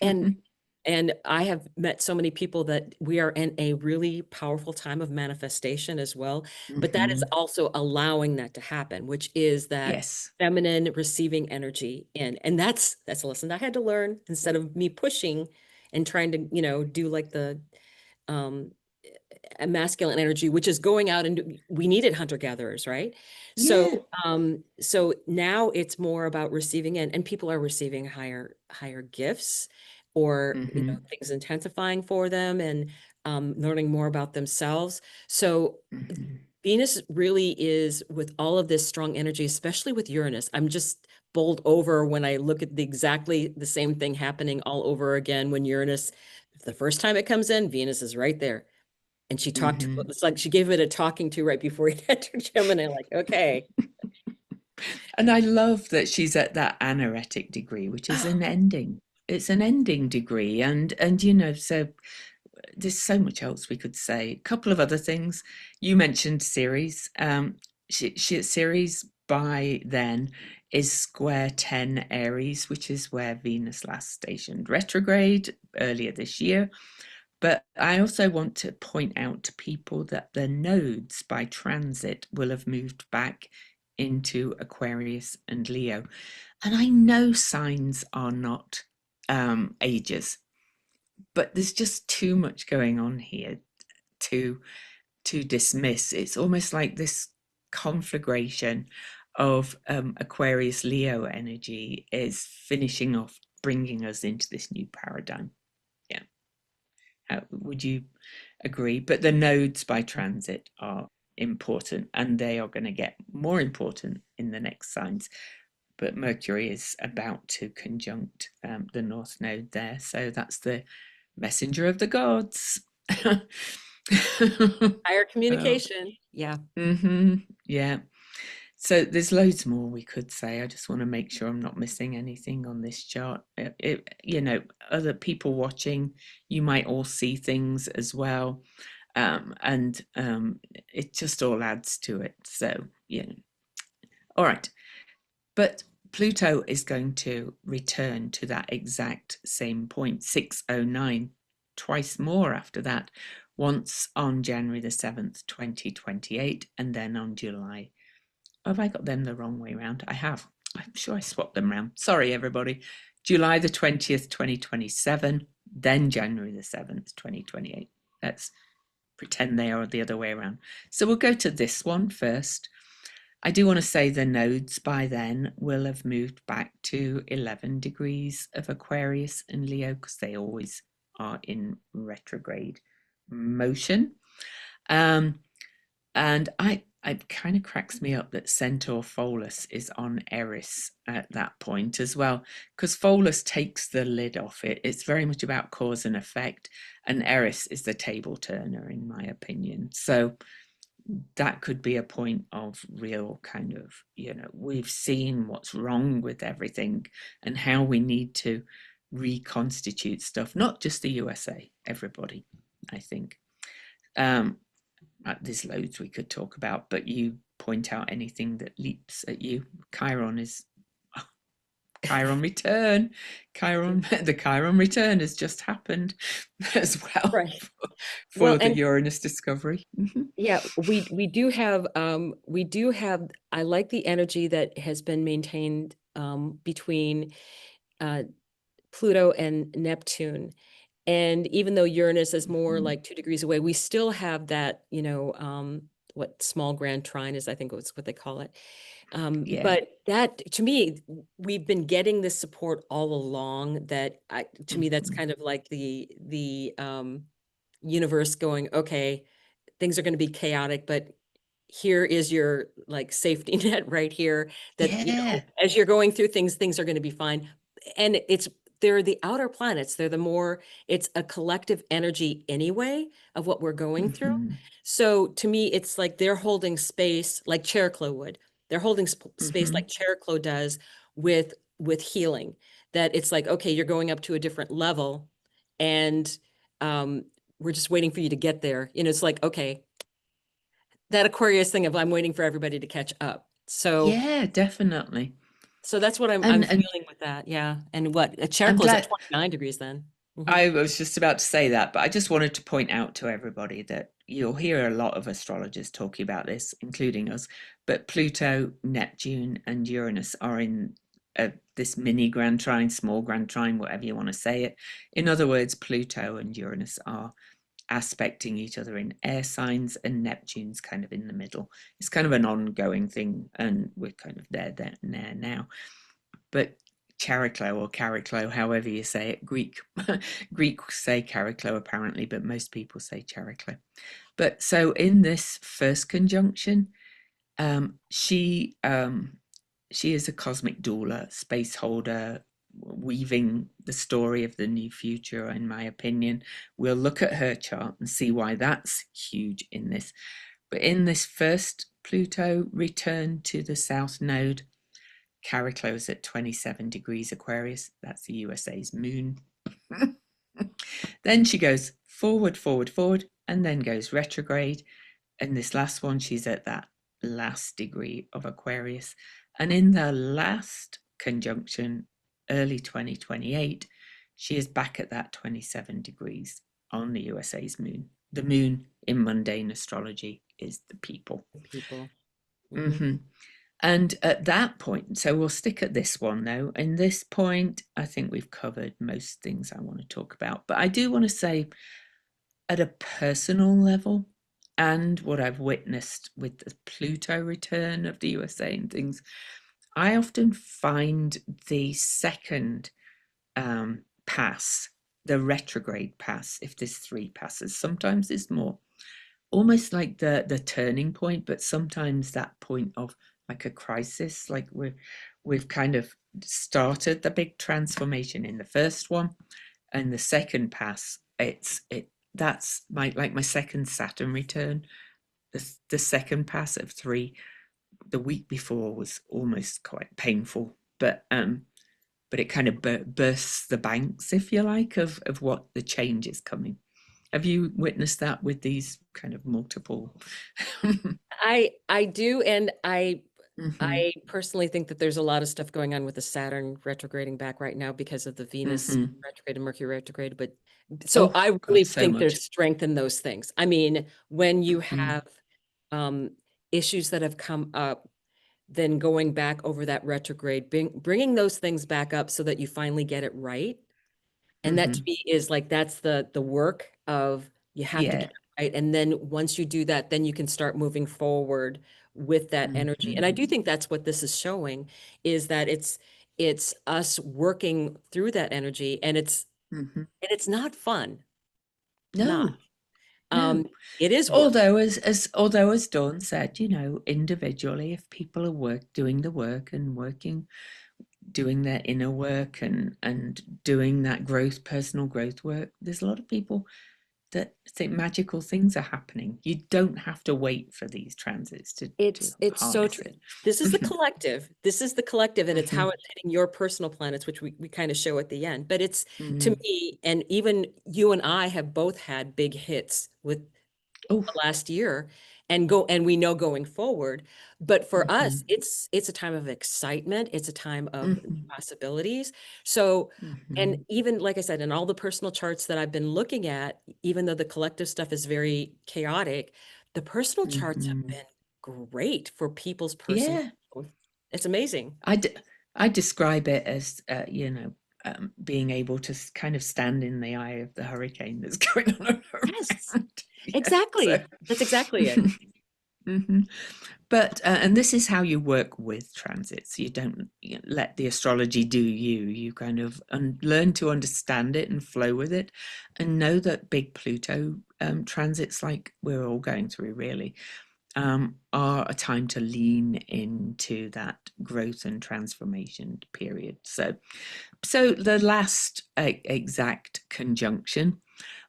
and and I have met so many people that we are in a really powerful time of manifestation as well. But that is Hmm. also allowing that to happen, which is that Yes. feminine receiving energy in. And that's a lesson I had to learn, instead of me pushing and trying to, do like the um a masculine energy, which is going out, and we needed hunter-gatherers, right? Yeah. So now it's more about receiving in, and people are receiving higher gifts, or Hmm. things intensifying for them, and learning more about themselves. So Hmm. Venus really is, with all of this strong energy, especially with Uranus. I'm just bowled over when I look at exactly the same thing happening all over again when Uranus, the first time it comes in, Venus is right there. And she talked, Hmm. it's like she gave it a talking to right before he entered Gemini, like, okay. And I love that she's at that anaretic degree, which is an ending. It's an ending degree, and so there's so much else we could say. A couple of other things. You mentioned Ceres. She Ceres by then is square 10 Aries, which is where Venus last stationed retrograde earlier this year. But I also want to point out to people that the nodes by transit will have moved back into Aquarius and Leo. And I know signs are not ages, but there's just too much going on here to dismiss. It's almost like this conflagration of Aquarius Leo energy is finishing off, bringing us into this new paradigm. Yeah. Would you agree? But the nodes by transit are important, and they are going to get more important in the next signs. But Mercury is about to conjunct the North Node there. So that's the messenger of the gods. Higher Oh, communication. Yeah. yeah. So there's loads more we could say. I just want to make sure I'm not missing anything on this chart. Other people watching, you might all see things as well. And it just all adds to it. So, all right. But Pluto is going to return to that exact same point, 609, twice more after that, once on January the 7th, 2028, and then on July. Have I got them the wrong way around? I have. I'm sure I swapped them around. Sorry, everybody. July the 20th, 2027, then January the 7th, 2028. Let's pretend they are the other way around. So we'll go to this one first. I do want to say the nodes by then will have moved back to 11 degrees of Aquarius and Leo, because they always are in retrograde motion. Um, and it kind of cracks me up that Centaur Pholus is on Eris at that point as well, because Pholus takes the lid off it. It's very much about cause and effect, and Eris is the table turner, in my opinion. So that could be a point of real kind of, we've seen what's wrong with everything and how we need to reconstitute stuff, not just the USA, everybody. I think. There's loads we could talk about, but you point out anything that leaps at you. Chiron is Chiron return. Chiron, the Chiron return has just happened as well Right. Well, for the and Uranus discovery. yeah, we do have, I like the energy that has been maintained between uh Pluto and Neptune. And even though Uranus is more Mhm. like 2 degrees away, we still have that, what small grand trine is, I think was what they call it. Yeah. But that, to me, we've been getting this support all along. To me, that's Mhm. kind of like the universe going, okay, things are going to be chaotic, but here is your like safety net right here, that Yeah. as you're going through things, things are going to be fine. And they're the outer planets, they're the more, it's a collective energy anyway of what we're going through. Mhm. So to me, it's like they're holding space like Cheroklo would. They're holding space like Mhm. Cheroklo does with healing. That it's like, okay, you're going up to a different level, and um we're just waiting for you to get there. It's like, okay, that Aquarius thing of I'm waiting for everybody to catch up. So Yeah, definitely. that's what I'm And feeling with that. Yeah. And what I'm Cheroklo is at glad. 29 degrees then. Hmm. I was just about to say that, but I just wanted to point out to everybody that you'll hear a lot of astrologers talking about this, including us. But Pluto, Neptune, and Uranus are in this mini grand trine, small grand trine, whatever you want to say it. In other words, Pluto and Uranus are aspecting each other in air signs, and Neptune's kind of in the middle. It's kind of an ongoing thing, and we're kind of there now. But Chariklo or Chariklo, however you say it, Greeks say Chariklo apparently, but most people say Chariklo. But so in this first conjunction, she is a cosmic doula, space holder, weaving the story of the new future, in my opinion. We'll look at her chart and see why that's huge in this. But in this first Pluto return to the South Node, Chariklo's at 27 degrees Aquarius. That's the USA's moon. Then she goes forward, forward, forward, and then goes retrograde. And this last one, she's at that last degree of Aquarius. And in the last conjunction, early 2028, she is back at that 27 degrees on the USA's moon. The moon in mundane astrology is the people. People. Hmm. Mm-hmm. And at that point, so we'll stick at this one though. In this point, I think we've covered most things I want to talk about. But I do want to say, at a personal level, and what I've witnessed with the Pluto return of the USA and things, I often find the second pass, the retrograde pass, if there's three passes, sometimes there's more, almost like the turning point, but sometimes that point of like a crisis, like we've kind of started the big transformation in the first one, and the second pass, it that's my second Saturn return. The second pass of three, the week before was almost quite painful, but it kind of bursts the banks, if you like, of what the change is coming. Have you witnessed that with these kind of multiple? I do, and Hmm. I personally think that there's a lot of stuff going on with the Saturn retrograding back right now because of the Venus Hmm. retrograde and Mercury retrograde. But so Oh I really God, so think much. there's strength in those things. I mean, when you Hmm. have um, issues that have come up, then going back over that retrograde, bringing those things back up so that you finally get it right. And that to Hmm. me is like, that's the work of, you have to get Yeah. it right. And then once you do that, then you can start moving forward with that energy. Hmm. And I do think that's what this is showing, is that it's us working through that energy, Hmm. and it's not fun. It's not. No, Um, no. it is work. Although as Dawn said, individually, if people are doing the work and working, doing their inner work and doing that growth, personal growth work, there's a lot of people that magical things are happening. You don't have to wait for these transits to It's so harness true. it. This is the collective. This is the collective, and it's how Mhm, it's hitting your personal planets, which we kind of show at the end. But it's to mm. me, and even you and I have both had big hits with Oh, the last year and we know going forward. But for us, mhm, it's a time of excitement. It's a time of mhm, possibilities. So, and mhm, even like I said, in all the personal charts that I've been looking at, even though the collective stuff is very chaotic, the personal charts have mhm. been great for people's personal Yeah, growth. It's amazing. I, d- I describe it as, being able to kind of stand in the eye of the hurricane that's going on Yes, around. Yeah, so. exactly. That's exactly it. Mhm. But and this is how you work with transits. You don't let the astrology do you. You kind of learn to understand it and flow with it, and know that big Pluto transits, like we're all going through, really, are a time to lean into that growth and transformation period. So the last exact conjunction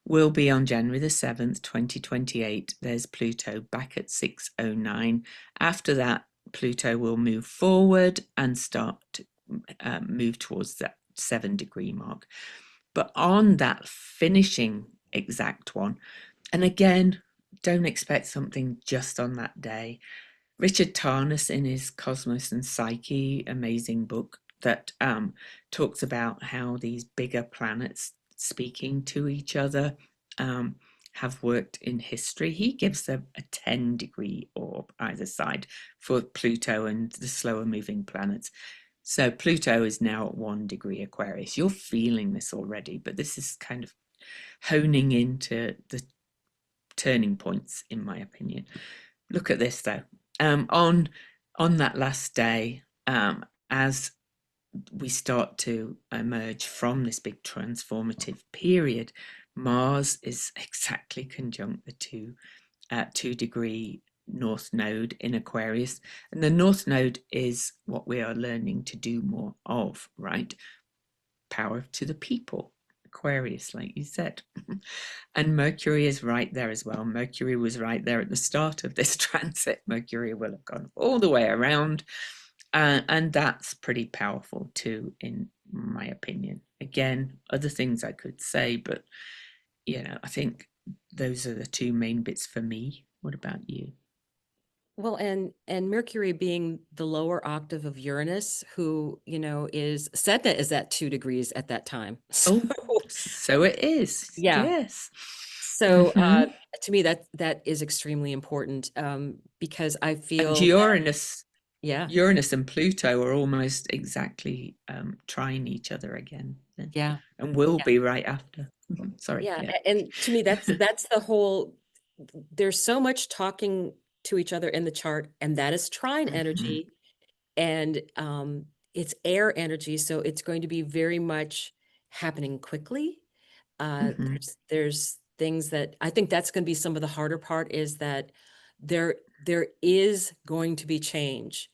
will be on January the 7th, 2028. There's Pluto back at 609. After that, Pluto will move forward and start to move towards that 7-degree mark. But on that finishing exact one, and again, don't expect something just on that day. Richard Tarnas, in his Cosmos and Psyche amazing book, that talks about how these bigger planets speaking to each other um, have worked in history. He gives a 10-degree orb either side for Pluto and the slower moving planets. So Pluto is now at 1 degree Aquarius. You're feeling this already, but this is kind of honing into the turning points, in my opinion. Look at this though. On that last day, as we start to emerge from this big transformative period, Mars is exactly conjunct the 2 degree North Node in Aquarius, and the North Node is what we are learning to do more of, right? Power to the people. Aquarius, like you said. And Mercury is right there as well. Mercury was right there at the start of this transit. Mercury will have gone all the way around. And that's pretty powerful too, in my opinion. Again, other things I could say, but I think those are the two main bits for me. What about you? Well, and Mercury being the lower octave of Uranus, who, is said that is at 2 degrees at that time. So Oh, so it is. yeah. Yes. So Mm-hmm. to me that is extremely important because I And feel that yeah, Uranus and Pluto are almost exactly trying each other again, yeah, and will yeah, be right after. Sorry, yeah. yeah. And to me that's the whole there's so much talking to each other in the chart, and that is trine Mm-hmm. energy. And it's air energy, so it's going to be very much happening quickly. Mm-hmm. There's things that I think that's going to be some of the harder part is that there is going to be change.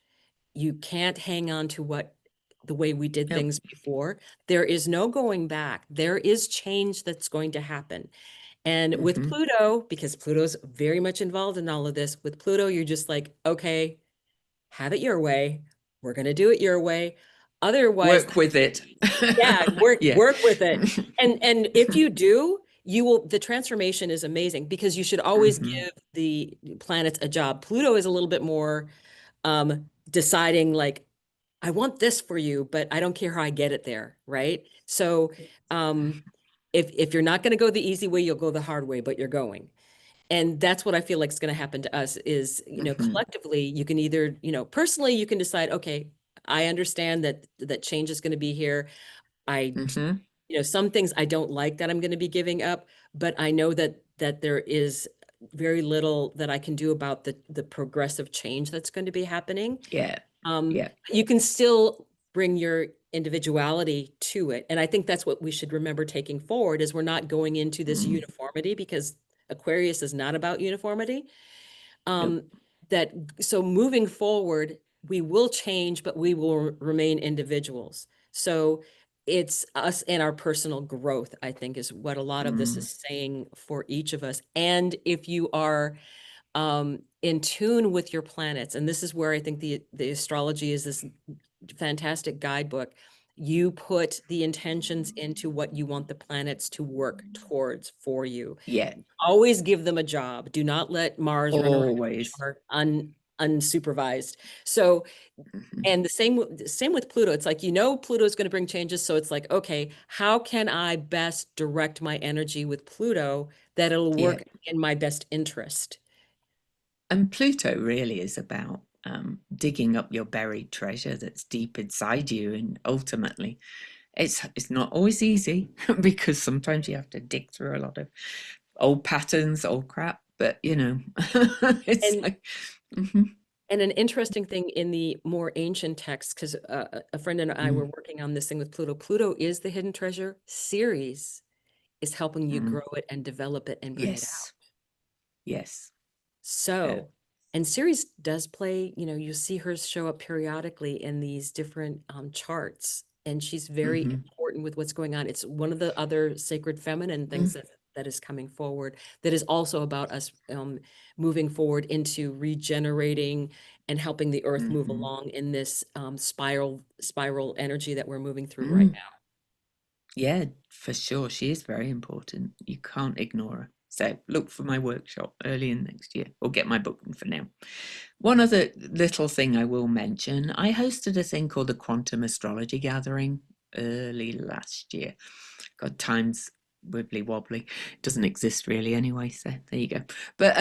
You can't hang on to what the way we did Nope. things before. There is no going back. There is change that's going to happen. And with Mm-hmm. Pluto, because Pluto's very much involved in all of this, with Pluto, you're just like, okay, have it your way. We're going to do it your way. Otherwise, Work with it. yeah, work Yeah. work with it. And if you do, you will the transformation is amazing because you should always Mm-hmm. give the planets a job. Pluto is a little bit more deciding like I want this for you, but I don't care how I get it there, right? So um if you're not going to go the easy way, you'll go the hard way, but you're going. And that's what I feel like is going to happen to us is, Mm-hmm. collectively, you can either, personally, you can decide, okay, I understand that change is going to be here. I, Mm-hmm. some things I don't like that I'm going to be giving up, but I know that there is very little that I can do about the progressive change that's going to be happening. Yeah. Um, Yeah. you can still bring your individuality to it. And I think that's what we should remember taking forward is we're not going into this Mm. uniformity because Aquarius is not about uniformity. Nope. Um, that so moving forward, we will change, but we will remain individuals. So it's us and our personal growth, I think, is what a lot of this Mm, is saying for each of us. And if you are in tune with your planets, and this is where I think the astrology is this fantastic guidebook. You put the intentions into what you want the planets to work towards for you. yeah, Always give them a job. Do not let Mars run around your always. chart unsupervised. So, Mhm. and same with Pluto. It's like, Pluto is going to bring changes. So it's like, okay, how can I best direct my energy with Pluto that it'll Yeah. work in my best interest? And Pluto really is about digging up your buried treasure that's deep inside you, and ultimately, it's not always easy because sometimes you have to dig through a lot of old patterns, old crap. But it's And like, mhm, And an interesting thing in the more ancient texts, because a friend and I were mm, working on this thing with Pluto. Pluto is the hidden treasure. Ceres is helping you mm, grow it and develop it and bring it out. yes, yes, yeah, So, and Ceres does play, you see her show up periodically in these different charts, and she's very hmm, important with what's going on. It's one of the other sacred feminine things mm, that is coming forward, that is also about us moving forward into regenerating and helping the earth move hmm, along in this spiral energy that we're moving through right mm. Yeah, for sure. She is very important. You can't ignore her. So look for my workshop early in next year, or get my book for now. One other little thing I will mention, I hosted a thing called the Quantum Astrology Gathering early last year. God, time's wibbly wobbly. Doesn't exist really anyway, so there you go. But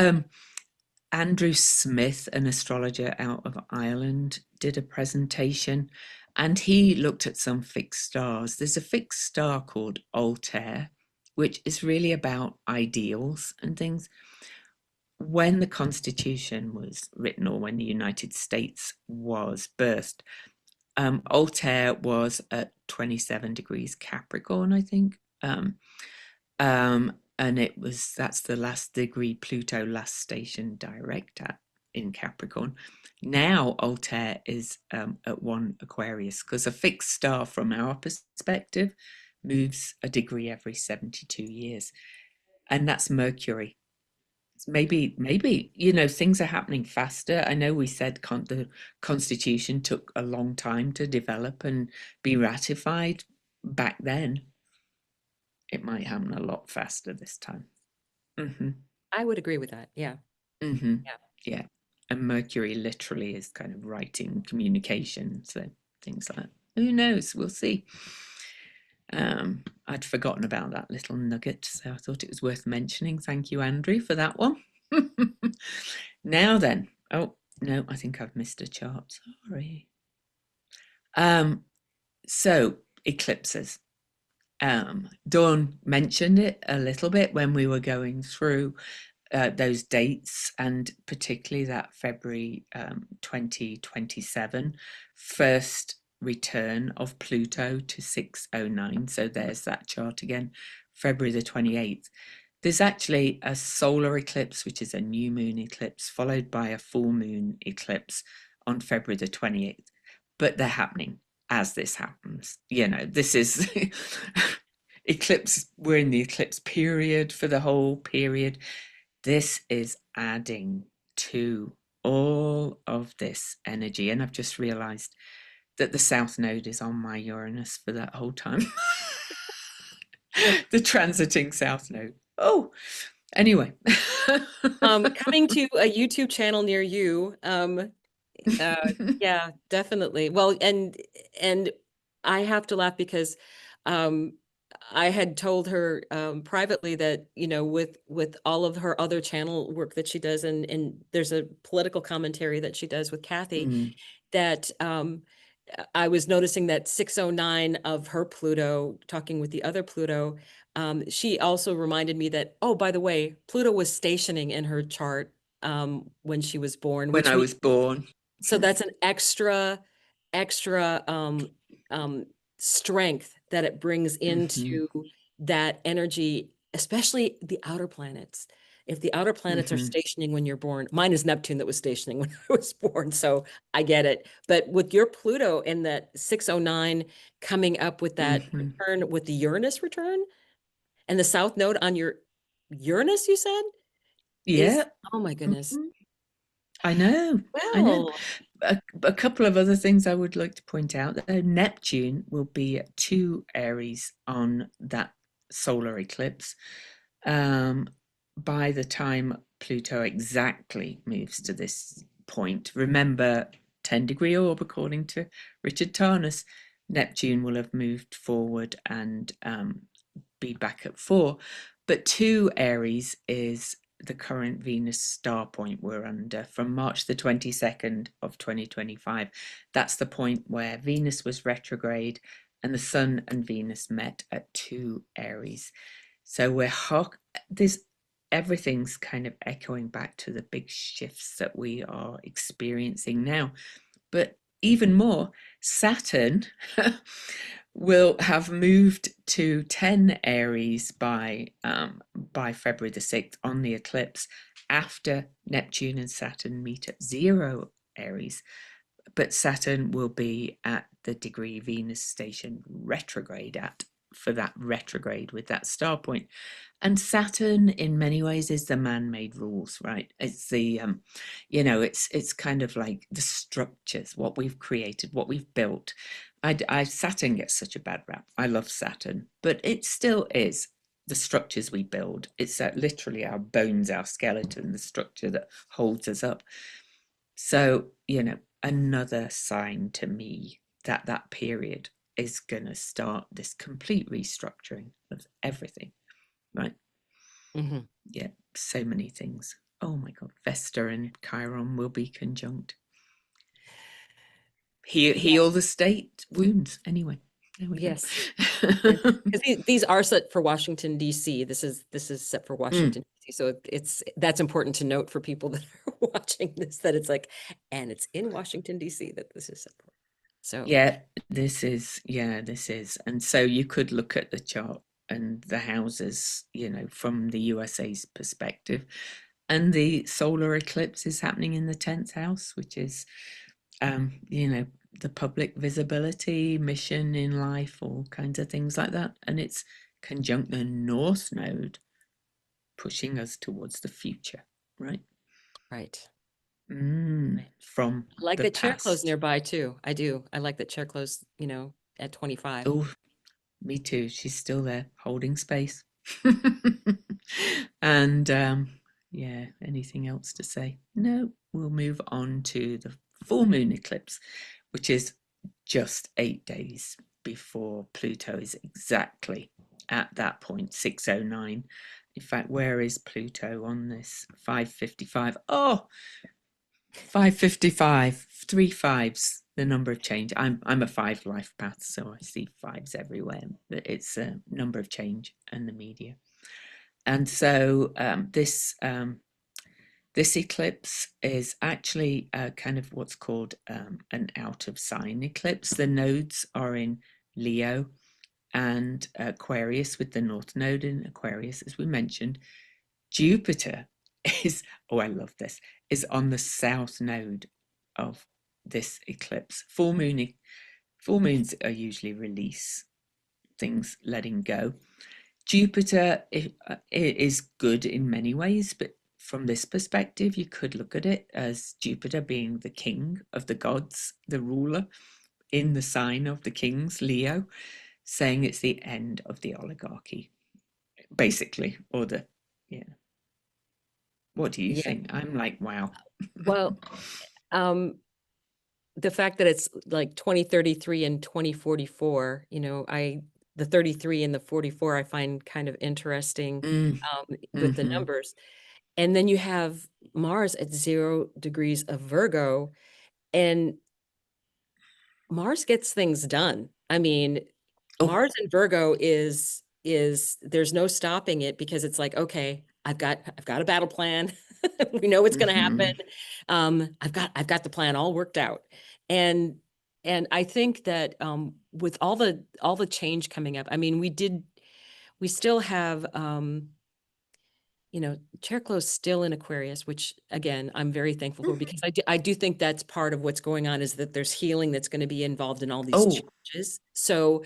Andrew Smith, an astrologer out of Ireland, did a presentation, and he looked at some fixed stars. There's a fixed star called Altair, which is really about ideals and things. When the Constitution was written, or when the United States was birthed, Altair was at 27 degrees Capricorn, I think. And that's the last degree Pluto last station direct at in Capricorn. Now Altair is at one Aquarius, because a fixed star from our perspective moves a degree every 72 years, and that's Mercury. Maybe things are happening faster. I know we said the Constitution took a long time to develop and be ratified back then. It might happen a lot faster this time. Hmm. now. I would agree with that. Yeah. Hmm. Yeah. Yeah. And Mercury literally is kind of writing communication. So things like that. Who knows? We'll see. I'd forgotten about that little nugget, so I thought it was worth mentioning. Thank you, Andrew, for that one. Now then. Oh, no, I think I've missed a chart. Sorry. Um, so eclipses. Dawn mentioned it a little bit when we were going through those dates, and particularly that February 2027 first return of Pluto to 609. So there's that chart again, February the 28th. There's actually a solar eclipse, which is a new moon eclipse, followed by a full moon eclipse on February the 28th. But they're happening as this happens. This is eclipse, we're in the eclipse period for the whole period. This is adding to all of this energy. And I've just realized that the South Node is on my Uranus for that whole time. The transiting South Node. Oh, anyway. Coming to a YouTube channel near you. Uh, yeah, definitely. Well, and I have to laugh because um I had told her privately that, with all of her other channel work that she does, and there's a political commentary that she does with Kathy, Mm, that I was noticing that 609 of her Pluto, talking with the other Pluto, she also reminded me that, oh, by the way, Pluto was stationing in her chart when she was born, when which I means, was born. so that's an extra um, strength that it brings Mhm. into that energy, especially the outer planets. if the outer planets are Hmm. stationing when you're born, mine is Neptune that was stationing when I was born, so I get it. But with your Pluto in that 609 coming up with that Hmm. return with the Uranus return and the south node on your Uranus, you said, is, Yeah. oh my goodness. Mhm. I know. I know. Well, A couple of other things I would like to point out, though. Neptune will be at 2 Aries on that solar eclipse. Um, by the time Pluto exactly moves to this point, remember 10-degree orb, according to Richard Tarnas, Neptune will have moved forward and be back at 4. But 2 Aries is the current Venus star point we're under from March the 22nd of 2025. That's the point where Venus was retrograde and the Sun and Venus met at 2 Aries. So there's everything's kind of echoing back to the big shifts that we are experiencing now. But even more, Saturn will have moved to 10 Aries by February the 6th on the eclipse, after Neptune and Saturn meet at 0 Aries. But Saturn will be at the degree Venus station retrograde at, for that retrograde with that star point. And Saturn in many ways is the man-made rules, right? It's the it's kind of like the structures, what we've created, what we've built. Saturn gets such a bad rap. I love Saturn, but it still is the structures we build. It's literally our bones, our skeleton, the structure that holds us up. So, another sign to me that that period is going to start this complete restructuring of everything, right? mhm. Yeah, so many things. Oh my God, Vesta and Chiron will be conjunct. Heal the state wounds. Anyway, there we go. Yes. Because these are set for Washington, D.C. This is set for Mm, Washington, D.C. So that's important to note for people that are watching this, that it's like, and it's in Washington, D.C. that this is set for. So yeah, this is. And so you could look at the chart and the houses, from the USA's perspective. And the solar eclipse is happening in the 10th house, which is, the public visibility, mission in life, all kinds of things like that. And it's conjunct the North Node, pushing us towards the future, right? right. Right. From I like the that chair close past. nearby too. I do. I like that chair close, at 25. Oh, me too. She's still there holding space. And yeah, anything else to say? No, we'll move on to the full moon eclipse, which is just 8 days before Pluto is exactly at that point, 609. In fact, where is Pluto on this? 555. Oh, 555, 3 5s, the number of change. I'm a 5 life path, so I see 5s everywhere, but it's a number of change and the media. And so this eclipse is actually kind of what's called an out of sign eclipse. The nodes are in Leo and Aquarius, with the North Node in Aquarius, as we mentioned. Jupiter is, oh, I love this, is on the South Node of this eclipse. Full moons are usually release, things letting go. Jupiter is good in many ways, but from this perspective, you could look at it as Jupiter being the king of the gods, the ruler in the sign of the kings, Leo, saying it's the end of the oligarchy, basically, or the, yeah. What do you Yeah. think? I'm like, wow. Well, um, the fact that it's like 2033 and 2044, the 33 and the 44 I find kind of interesting, Mm, with the mm-hmm, numbers. And then you have Mars at 0 degrees of Virgo, and Mars gets things done. I mean, oh, Mars in Virgo is there's no stopping it, because it's like, okay, I've got a battle plan. We know what's going to happen. mm-hmm, I've got the plan all worked out. And and I think that with all the change coming up, I mean, we still have Cherclow's still in Aquarius, which again, I'm very thankful for, because I do think that's part of what's going on, is that there's healing that's going to be involved in all these Oh, changes. So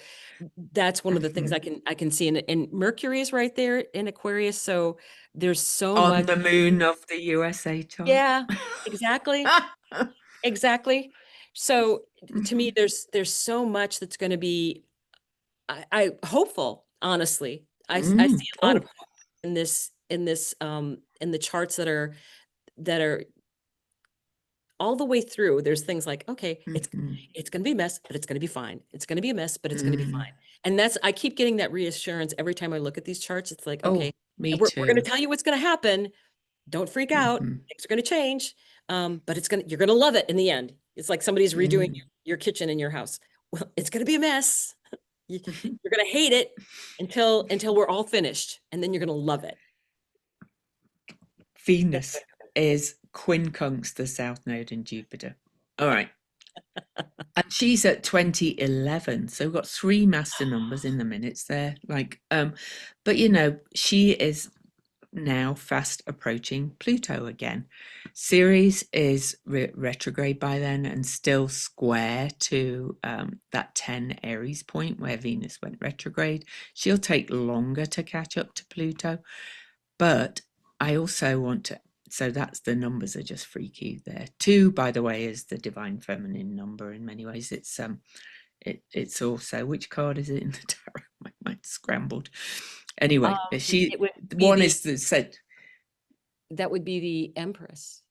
that's one of the things mhm. I can see. And Mercury is right there in Aquarius. So there's so On much. the moon of the USA chart. Yeah, exactly. Exactly. So to me, Mhm. there's so much that's going to be, I hopeful, honestly. I see a lot of Oh. hope in the charts that are all the way through. There's things like, okay, it's Mhm. it's going to be a mess, but it's going to be fine. It's going to be a mess, but it's going to be Mm. fine. And I keep getting that reassurance every time I look at these charts. It's like, okay, Oh, me we're going to too. tell you what's going to happen. Don't freak out. Mhm. Things are going to change. But you're going to love it in the end. It's like somebody's redoing Mm. your kitchen in your house. Well, it's going to be a mess. You're going to hate it until we're all finished, and then you're going to love it. Venus is quincunx the south node in Jupiter. All right. And she's at 2011. So we've got three master numbers in the minutes there. But she is now fast approaching Pluto again. Ceres is retrograde by then and still square to that 10 Aries point where Venus went retrograde. She'll take longer to catch up to Pluto, but I also want to. So that's the numbers are just freaky there. 2, by the way, is the divine feminine number in many ways. It's also, which card is it in the tarot? My mind's scrambled. Anyway, It would be one is the said. that would be the Empress.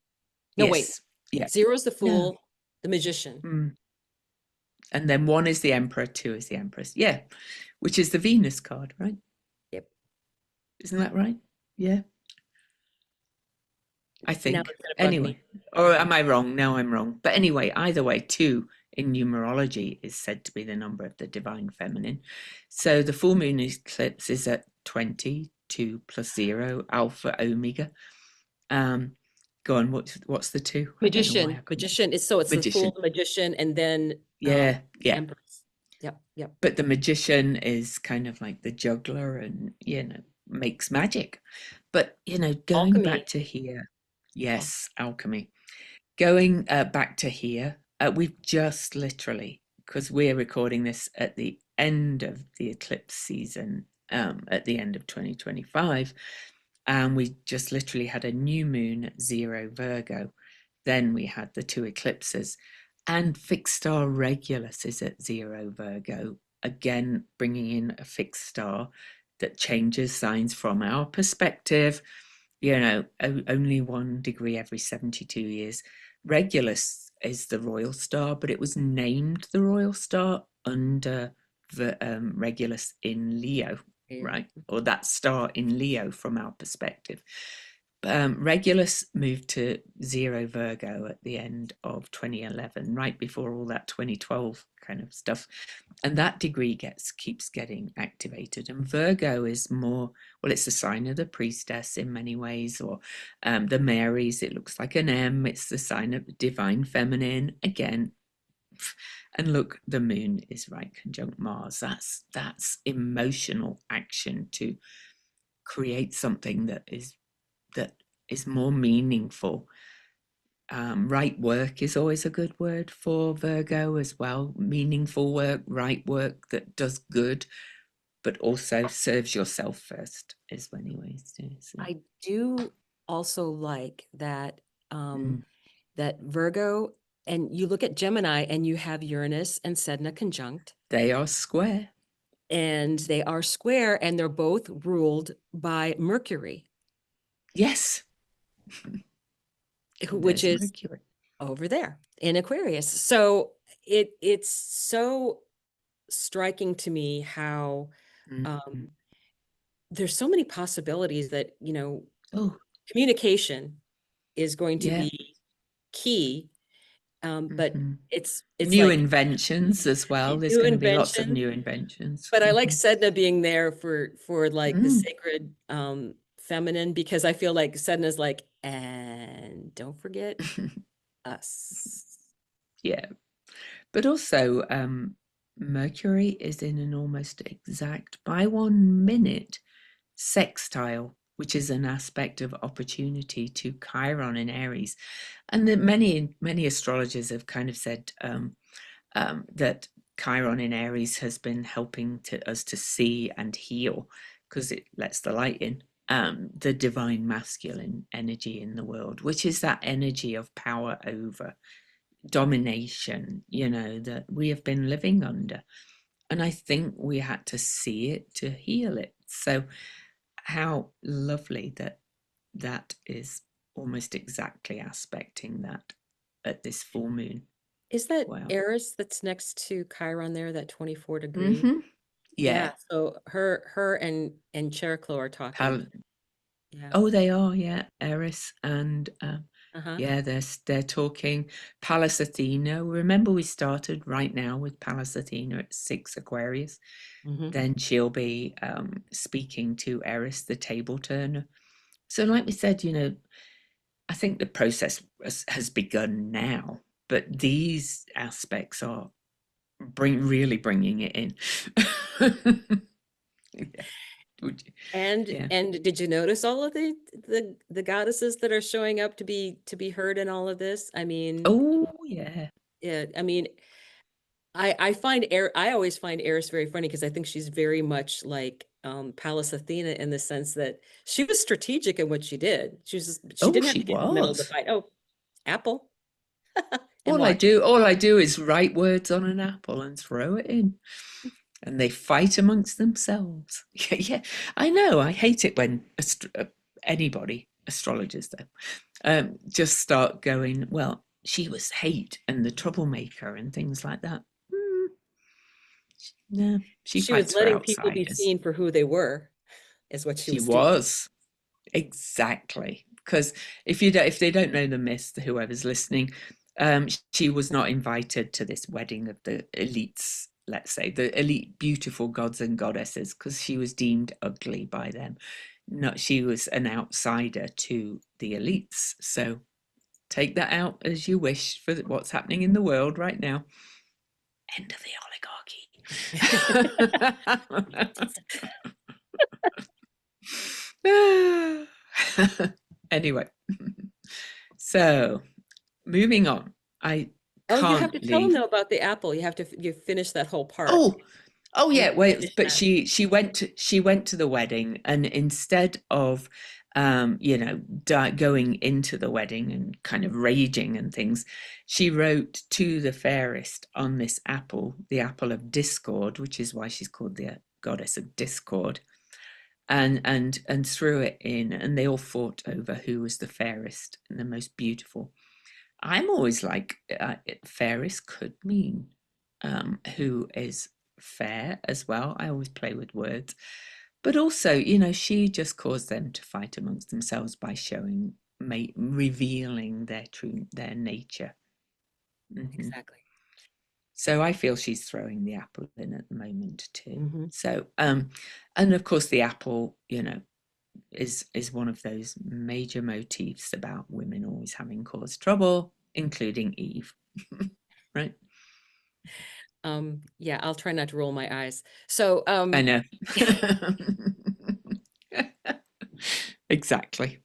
No, wait. Yes. Yeah. Zero's the No. Fool, the Magician. Mm. And then 1 is the Emperor, 2 is the Empress. Yeah. Which is the Venus card, right? Yep. Isn't that right? Yeah. I Now think. it's gonna bug me. Anyway. Or am I wrong? No, I'm wrong. But anyway, either way, 2 in numerology is said to be the number of the divine feminine. So the full moon eclipse is at 22 plus 0, alpha, omega. Go on, what's the 2? I don't know why I couldn't. Magician is so it's the Fool, Magician. the Magician, and then Yeah, yeah. Empress. Yep, yep. But the magician is kind of like the juggler and, makes magic. But, going back Alchemy. to here, Oh, yes, alchemy. Going back to here, we've just literally, because we're recording this at the end of the eclipse season, at the end of 2025, and we just literally had a new moon at 0 Virgo. Then we had the 2 eclipses, and fixed star Regulus is at 0 Virgo, again bringing in a fixed star that changes signs from our perspective. Only 1 degree every 72 years. Regulus is the royal star, but it was named the royal star under the Regulus in Leo, yeah. right? Or that star in Leo from our perspective. Regulus moved to 0 Virgo at the end of 2011, right before all that 2012 kind of stuff, and that degree keeps getting activated. And Virgo is more, well, it's a sign of the priestess in many ways, or the Marys. It looks like an M. It's the sign of the divine feminine again. And look, the moon is right conjunct Mars. That's emotional action to create something that is more meaningful. Right work is always a good word for Virgo as well. Meaningful work, right work that does good, but also serves yourself first, is many ways too. So, I do also like that mm, that Virgo, and you look at Gemini and you have Uranus and Sedna conjunct, they are square. and they are square, and they're both ruled by Mercury, Yes, which there's is Mercury. over there in Aquarius. So it's so striking to me how Mm. um, there's so many possibilities that, Oh, communication is going to yeah. be key. But Hmm. it's New like inventions as well. There's new going to be lots of invention. new inventions. But I like Sedna being there for like the Mm. sacred feminine, because I feel like Sedna's like, and don't forget us. Yeah. But also, Mercury is in an almost exact, by 1 minute, sextile which is an aspect of opportunity, to Chiron in Aries. And that many astrologers have kind of said that Chiron in Aries has been helping us to see and heal, because it lets the light in, the divine masculine energy in the world, which is that energy of power over domination, that we have been living under. And I think we had to see it to heal it. So how lovely that that is almost exactly aspecting that at this full moon. Is that Wow. Eris that's next to Chiron there, that 24 degree? Mm-hmm. Yeah, Yeah. so her and Chericlo are talking. Pal- Yeah. oh, they are, yeah. Eris and Uh-huh. yeah, they're talking Pallas Athena. Remember, we started right now with Pallas Athena at 6 Aquarius. Hmm. Then she'll be speaking to Eris, the table turner. So, like we said, I think the process has begun now, but these aspects are really bringing it in. Yeah. Would you? And Yeah. and did you notice all of the goddesses that are showing up to be heard in all of this? I mean, Oh, yeah. yeah, I mean, I find I always find Eris very funny because I think she's very much like Pallas Athena in the sense that she was strategic in what she did. She Oh, didn't have she to get in the middle of the was. fight. Oh, apple and All I watch. do, all I do is write words on an apple and throw it in, and they fight amongst themselves. Yeah, yeah. I know. I hate it when anybody, astrologers though, just start going, well, she was hate and the troublemaker and things like that. Mm, no, she She was fights for letting people be outsiders. seen for who they were, is what she She was doing. was. Exactly, because if they don't know the myth, whoever's listening, she was not invited to this wedding of the elites. Let's say the elite, beautiful gods and goddesses, because she was deemed ugly by them. Not she was an outsider to the elites. So take that out as you wish for what's happening in the world right now. End of the oligarchy. Anyway, so moving on. I Oh, you have can't to tell them leave. though about the apple. You finish that whole part. Oh You yeah, wait, finish but that. she went to the wedding, and instead of going into the wedding and kind of raging and things, she wrote to the fairest on this apple, the apple of discord, which is why she's called the goddess of discord, and threw it in, and they all fought over who was the fairest and the most beautiful. I'm always like, fairest could mean who is fair as well. I always play with words. But also, she just caused them to fight amongst themselves by revealing their nature. Hmm. Exactly. So I feel she's throwing the apple in at the moment too. Hmm. So, and of course, the apple, is one of those major motifs about women always having caused trouble, including Eve. Right? Yeah, I'll try not to roll my eyes. So, I know. Exactly.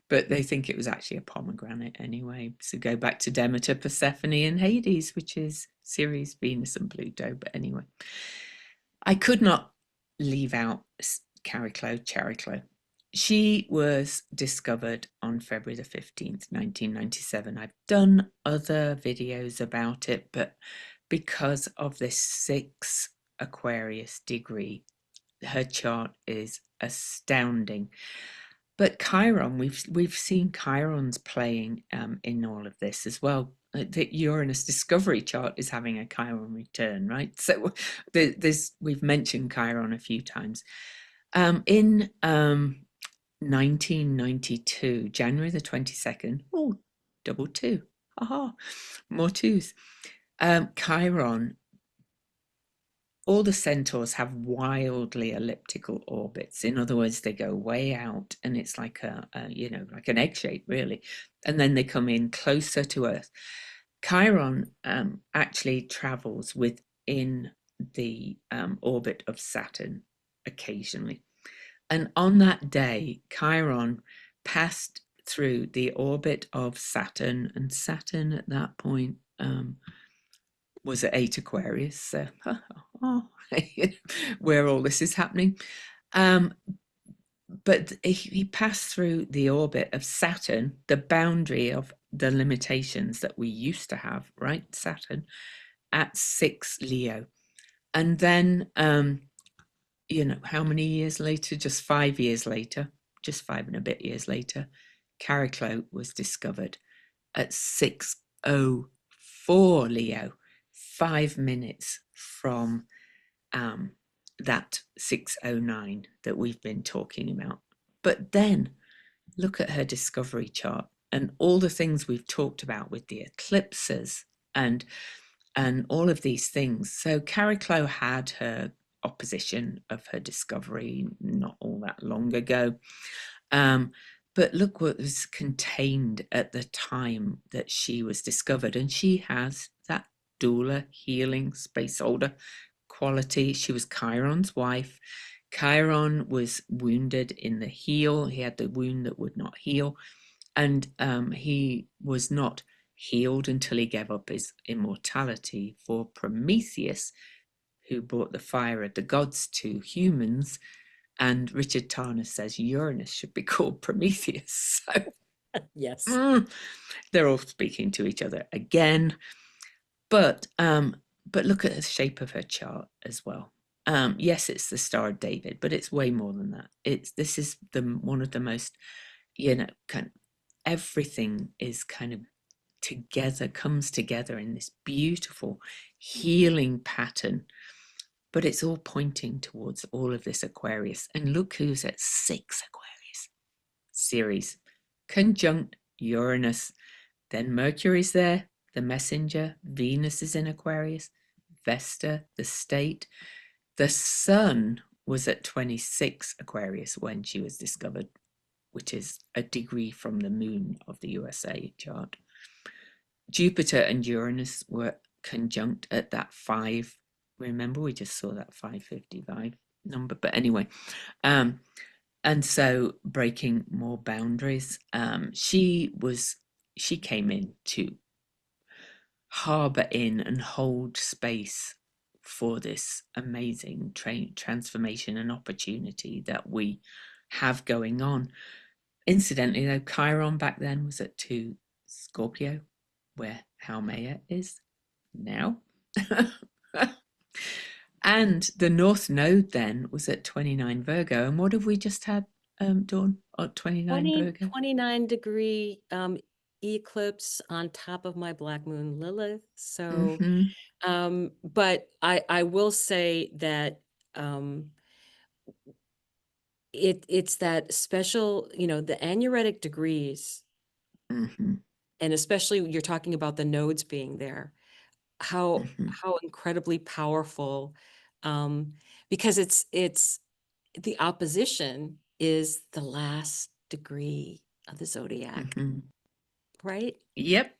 But they think it was actually a pomegranate anyway. So go back to Demeter, Persephone, and Hades, which is Ceres, Venus, and Pluto. But anyway, I could not leave out Chariclo. She was discovered on February the 15th, 1997. I've done other videos about it, but because of this 6 Aquarius degree, her chart is astounding. But Chiron, we've seen Chirons playing in all of this as well. The Uranus discovery chart is having a Chiron return, right? So we've mentioned Chiron a few times. In 1992, January the 22nd, oh, double two, haha, more twos. Chiron, all the centaurs have wildly elliptical orbits. In other words, they go way out, and it's like like an egg shape, really, and then they come in closer to Earth. Chiron actually travels within the orbit of Saturn occasionally, And on that day, Chiron passed through the orbit of Saturn, and Saturn at that point was at 8 Aquarius, so where all this is happening. But he passed through the orbit of Saturn, the boundary of the limitations that we used to have, right? Saturn at 6 Leo. And then, how many years later? Just 5 years later, just 5 and a bit years later, Cariclo was discovered at 6:04 Leo, 5 minutes from that 6:09 that we've been talking about. But then look at her discovery chart and all the things we've talked about with the eclipses and all of these things. So Cariclo had her opposition of her discovery not all that long ago. But look what was contained at the time that she was discovered. And she has that doula, healing, space holder quality. She was Chiron's wife. Chiron was wounded in the heel. He had the wound that would not heal. And he was not healed until he gave up his immortality for Prometheus, who brought the fire of the gods to humans. And Richard Tarnas says Uranus should be called Prometheus. So Yes. they're all speaking to each other again. But look at the shape of her chart as well. Yes, it's the Star of David, but it's way more than that. This is one of the most, kind of, everything is kind of together, comes together in this beautiful healing pattern. But it's all pointing towards all of this Aquarius. And look who's at 6 Aquarius. Ceres, conjunct Uranus. Then Mercury's there, the messenger. Venus is in Aquarius. Vesta, the state. The sun was at 26 Aquarius when she was discovered, which is a degree from the moon of the USA chart. Jupiter and Uranus were conjunct at that 5. Remember, we just saw that 555 number. But anyway, and so breaking more boundaries. She came in to harbor in and hold space for this amazing transformation and opportunity that we have going on. Incidentally, though, Chiron back then was at 2 Scorpio, where Haumea is now. And the North Node then was at 29 Virgo. And what have we just had, Dawn, at 29 Virgo? 29-degree eclipse on top of my black moon Lilith. So, but I will say that it's that special, the anuretic degrees, and especially you're talking about the nodes being there, how incredibly powerful, because it's the opposition is the last degree of the zodiac, right? Yep.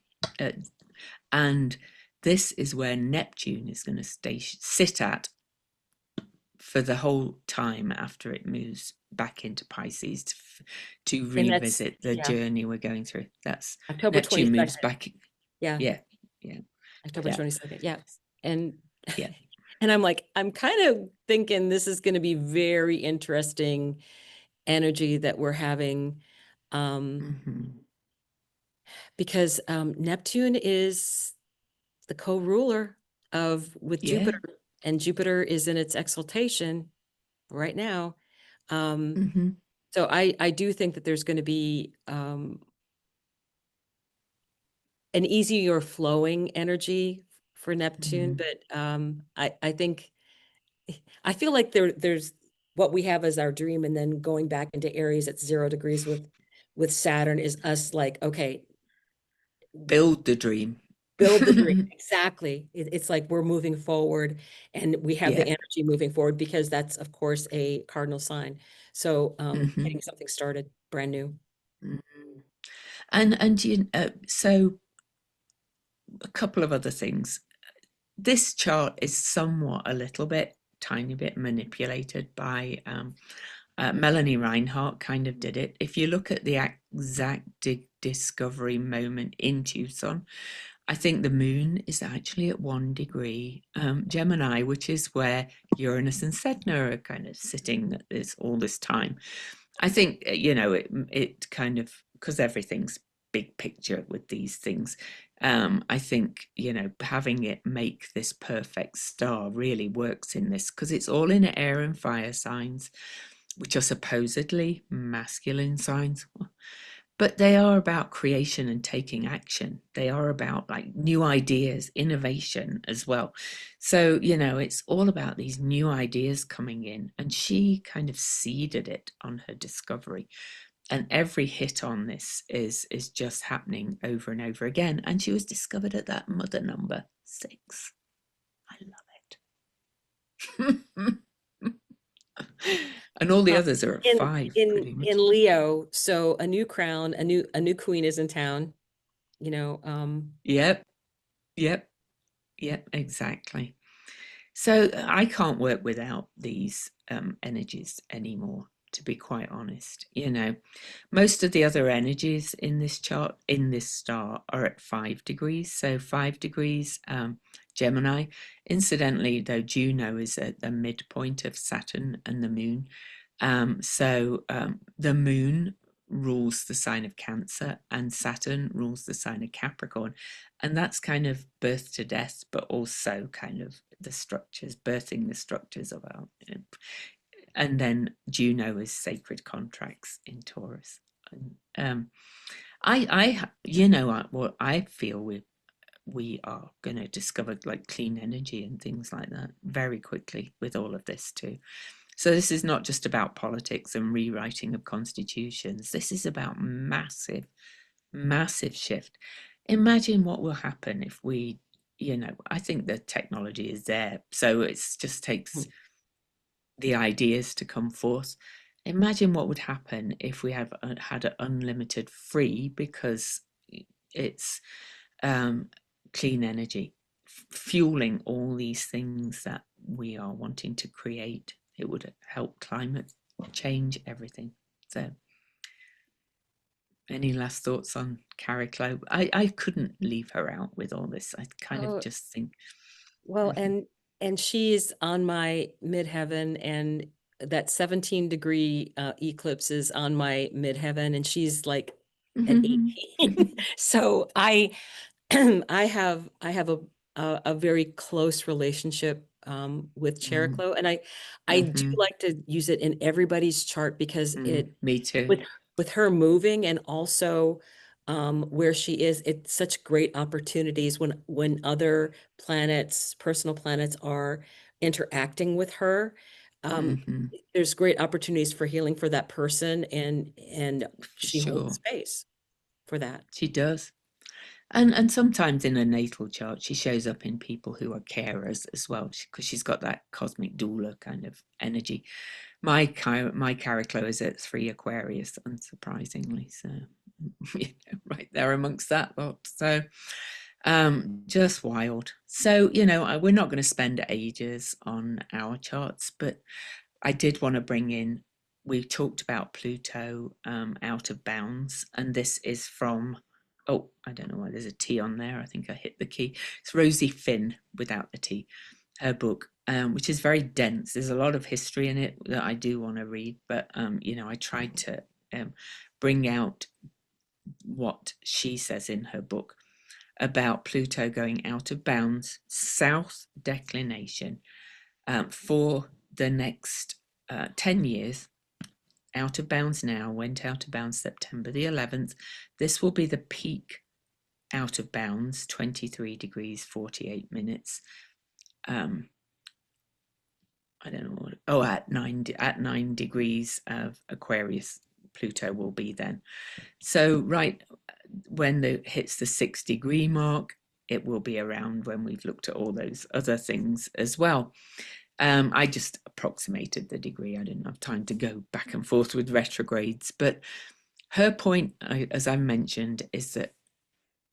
And this is where Neptune is going to sit at for the whole time after it moves back into Pisces to revisit the journey we're going through. That's October Neptune 22nd. moves back. Yeah. October 22nd. Yeah. And and I'm kind of thinking this is going to be very interesting energy that we're having, because Neptune is the co-ruler with Jupiter, and Jupiter is in its exaltation right now. So I do think that there's going to be an easier flowing energy for Neptune, but I feel like there's what we have as our dream, and then going back into Aries at 0 degrees with Saturn is us like, okay, build the dream. Build the dream. Exactly. It's like we're moving forward, and we have the energy moving forward, because that's, of course, a cardinal sign. So getting something started brand new. And so a couple of other things. This chart is somewhat a little bit, tiny bit manipulated by Melanie Reinhardt kind of did it. If you look at the exact discovery moment in Tucson, I think the moon is actually at 1 degree Gemini, which is where Uranus and Sedna are kind of sitting at this all this time. I think, it kind of, because everything's big picture with these things. I think, having it make this perfect star really works in this because it's all in air and fire signs, which are supposedly masculine signs, but they are about creation and taking action. They are about like new ideas, innovation as well. So, it's all about these new ideas coming in, and she kind of seeded it on her discovery. And every hit on this is just happening over and over again. And she was discovered at that mother number 6. I love it. And all the Um, others are at in 5 in pretty much. in Leo, so a new crown, a new queen is in town, you know. Yep, yep, yep, exactly. So I can't work without these energies anymore, to be quite honest. Most of the other energies in this chart, in this star, are at 5 degrees. So 5 degrees Gemini. Incidentally, though, Juno is at the midpoint of Saturn and the moon. The moon rules the sign of Cancer and Saturn rules the sign of Capricorn. And that's kind of birth to death, but also kind of the structures, birthing the structures of our. And then Juno is sacred contracts in Taurus. And what I feel we are going to discover like clean energy and things like that very quickly with all of this too. So this is not just about politics and rewriting of constitutions. This is about massive, massive shift. Imagine what will happen if we, I think the technology is there. So it just takes the ideas to come forth. Imagine what would happen if we have had an unlimited free, because it's clean energy fueling all these things that we are wanting to create. It would help climate change, everything. So any last thoughts on Cariclo? I couldn't leave her out with all this. I kind of Oh, just think, well, and she's on my midheaven, and that 17-degree eclipse is on my midheaven, and she's like at 18. So I have a very close relationship with Cheriklo, and I do like to use it in everybody's chart because it me too. with with her moving and also where she is, it's such great opportunities when other planets, personal planets, are interacting with her. Um, there's great opportunities for healing for that person, and For she holds sure, space for that. she does. And sometimes in a natal chart, she shows up in people who are carers as well, because she's got that cosmic doula kind of energy. My Cariclo is at 3 Aquarius, unsurprisingly. So, right there amongst that lot. So, just wild. So, we're not going to spend ages on our charts, but I did want to bring in. We talked about Pluto out of bounds, and this is from. Oh, I don't know why there's a T on there. I think I hit the key. It's Rosie Finn without the T, her book, which is very dense. There's a lot of history in it that I do want to read, but I tried to bring out what she says in her book about Pluto going out of bounds, south declination, for the next 10 years. Out of bounds now, went out of bounds September the 11th. This will be the peak out of bounds, 23 degrees 48 minutes. I don't know what. Oh, at 9 degrees of Aquarius, Pluto will be then. So right when it hits the 6 degree mark, it will be around when we've looked at all those other things as well. I just approximated the degree. I didn't have time to go back and forth with retrogrades. But her point, as I mentioned, is that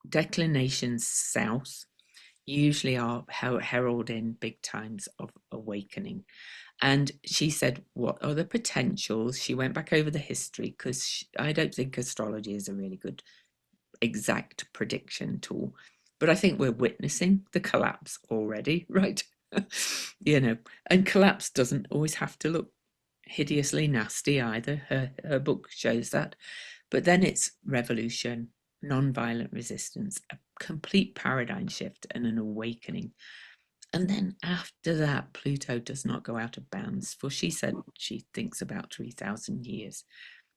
declinations south usually are heralding big times of awakening. And she said, what are the potentials? She went back over the history because I don't think astrology is a really good exact prediction tool. But I think we're witnessing the collapse already, right? You know, and collapse doesn't always have to look hideously nasty either. Her book shows that. But then it's revolution, non-violent resistance, a complete paradigm shift, and an awakening. And then after that, Pluto does not go out of bounds, for she said she thinks about 3,000 years.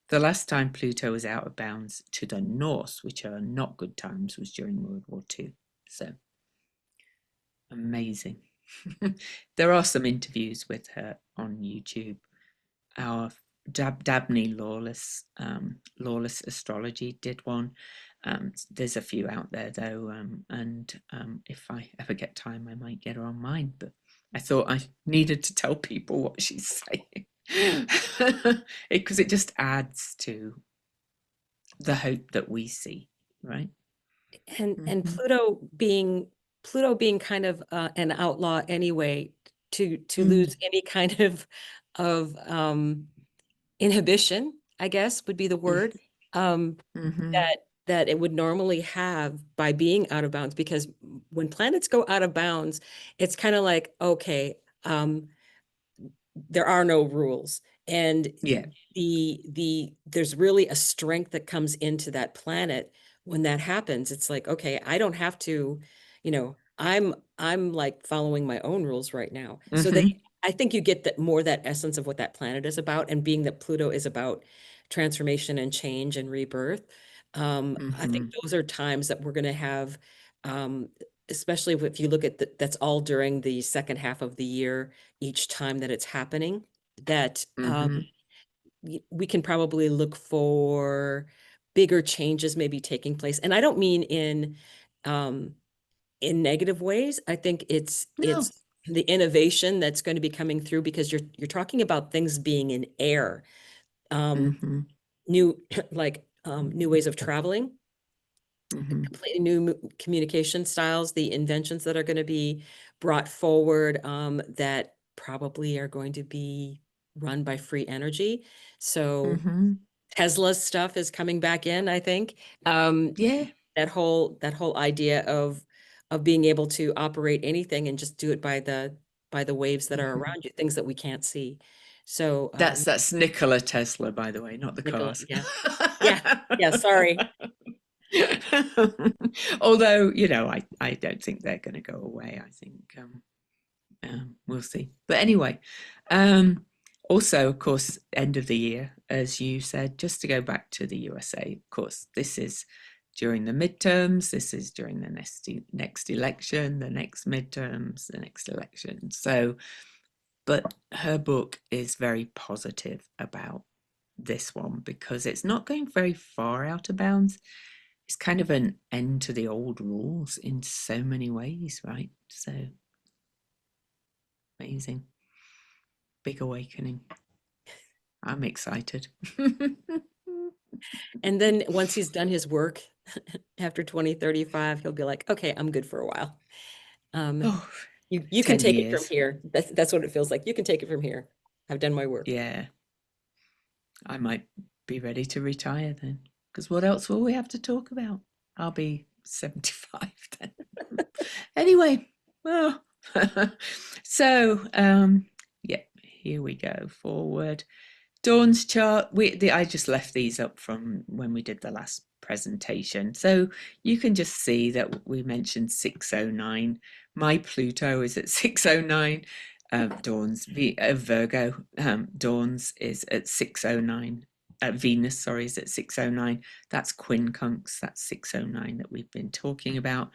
The last time Pluto was out of bounds to the north, which are not good times, was during World War II. So amazing. There are some interviews with her on YouTube. Our Dabney Lawless Astrology did one. There's a few out there though, and if I ever get time, I might get her on mine. But I thought I needed to tell people what she's saying because it just adds to the hope that we see, right? And Mm-hmm. Pluto being kind of an outlaw anyway, to Mm. lose any kind of inhibition, I guess would be the word, Mm-hmm. that it would normally have by being out of bounds. Because when planets go out of bounds, it's kind of like, okay, there are no rules. And Yeah. there's really a strength that comes into that planet when that happens. It's like, okay, I don't have to, I'm like following my own rules right now. So Mm-hmm. I think you get that more, that essence of what that planet is about, and being that Pluto is about transformation and change and rebirth. I think Mm-hmm. those are times that we're going to have, um, especially if you look at that's all during the second half of the year, each time that it's happening, that Mm-hmm. we can probably look for bigger changes maybe taking place. And I don't mean um, in negative ways. I think No. it's the innovation that's going to be coming through, because you're talking about things being in air, um, Mm-hmm. new like new ways of traveling, Mm-hmm. completely new communication styles, the inventions that are going to be brought forward, that probably are going to be run by free energy. So Mm-hmm. Tesla's stuff is coming back in, I think. Um, Yeah. that whole idea of being able to operate anything and just do it by the waves that are Mm-hmm. around you, things that we can't see. So That's Nikola Tesla, by the way, not the Nicola, cars. yeah, yeah, yeah. Sorry. Although, I don't think they're going to go away. I think we'll see. But anyway, um, also, of course, end of the year, as you said, just to go back to the USA, of course, this is during the midterms, this is during the next election, the next midterms, the next election. So, but her book is very positive about this one because it's not going very far out of bounds. It's kind of an end to the old rules in so many ways, right? So amazing. Big awakening. I'm excited. And then once he's done his work after 2035, he'll be like, okay, I'm good for a while. Um, Oh, you can 10 take it from years. here. That's what it feels like. You can take it from here. I've done my work. Yeah, I might be ready to retire then. Because what else will we have to talk about? I'll be 75 then. Anyway, well, so yeah, here we go. Forward. Dawn's chart. I just left these up from when we did the last presentation, so you can just see that we mentioned 609. My Pluto is at 609. Dawn's Virgo. Dawn's is at 609. Venus, sorry, is at 609. That's quincunx. That's 609 that we've been talking about.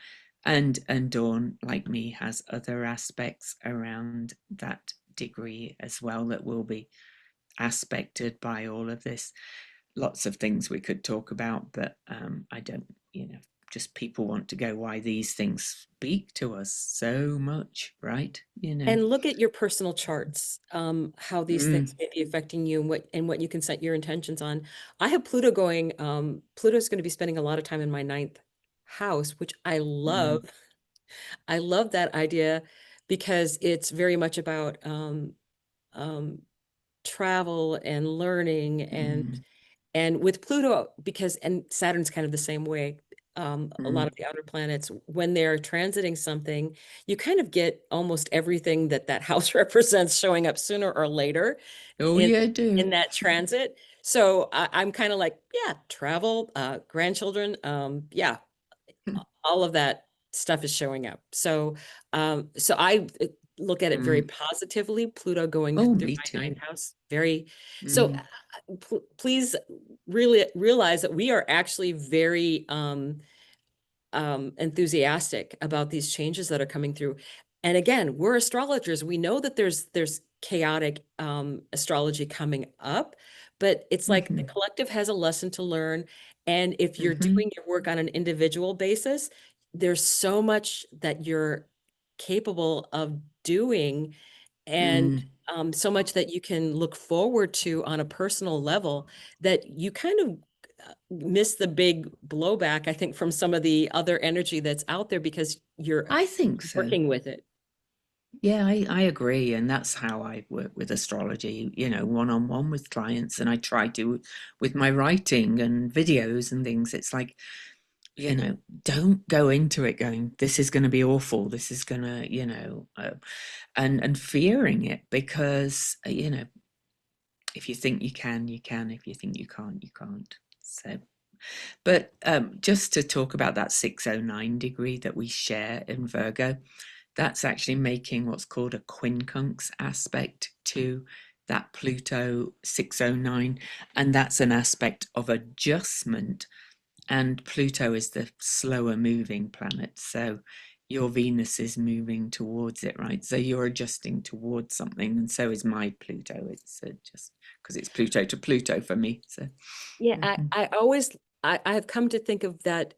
And Dawn, like me, has other aspects around that degree as well that will be aspected by all of this. Lots of things we could talk about, but I don't, just people want to go, why these things speak to us so much, right? And look at your personal charts, how these things Mm, may be affecting you, and what you can set your intentions on. I have Pluto going, Pluto's going to be spending a lot of time in my ninth house, which I love. mm, I love that idea because it's very much about um, travel and learning, Mm, and with Pluto, because and Saturn's kind of the same way. A lot mm. of the outer planets, when they're transiting something, you kind of get almost everything that that house represents showing up sooner or later Oh, in yeah, do. in that transit. So I'm kind of like, yeah, travel, grandchildren, yeah, all of that stuff is showing up. So I look at it very Mm. positively. Pluto going Oh, through me my too. ninth house, very. So Mm. please really realize that we are actually very enthusiastic about these changes that are coming through. And again, we're astrologers. We know that there's chaotic astrology coming up, but it's like the Hmm. collective has a lesson to learn. And if you're Hmm. doing your work on an individual basis, there's so much that you're capable of doing, and Mm. so much that you can look forward to on a personal level, that you kind of miss the big blowback, I think, from some of the other energy that's out there because you're I think so. working with it. Yeah, I agree. And that's how I work with astrology, one on one with clients. And I try to with my writing and videos and things. It's like, don't go into it going, this is going to be awful. This is going to, and fearing it because, if you think you can, you can. If you think you can't, you can't. So, but just to talk about that 609 degree that we share in Virgo, that's actually making what's called a quincunx aspect to that Pluto 609. And that's an aspect of adjustment. And Pluto is the slower moving planet. So your Venus is moving towards it, right? So you're adjusting towards something. And so is my Pluto. It's just because it's Pluto to Pluto for me. So, Yeah, mhm. I always I've come to think of that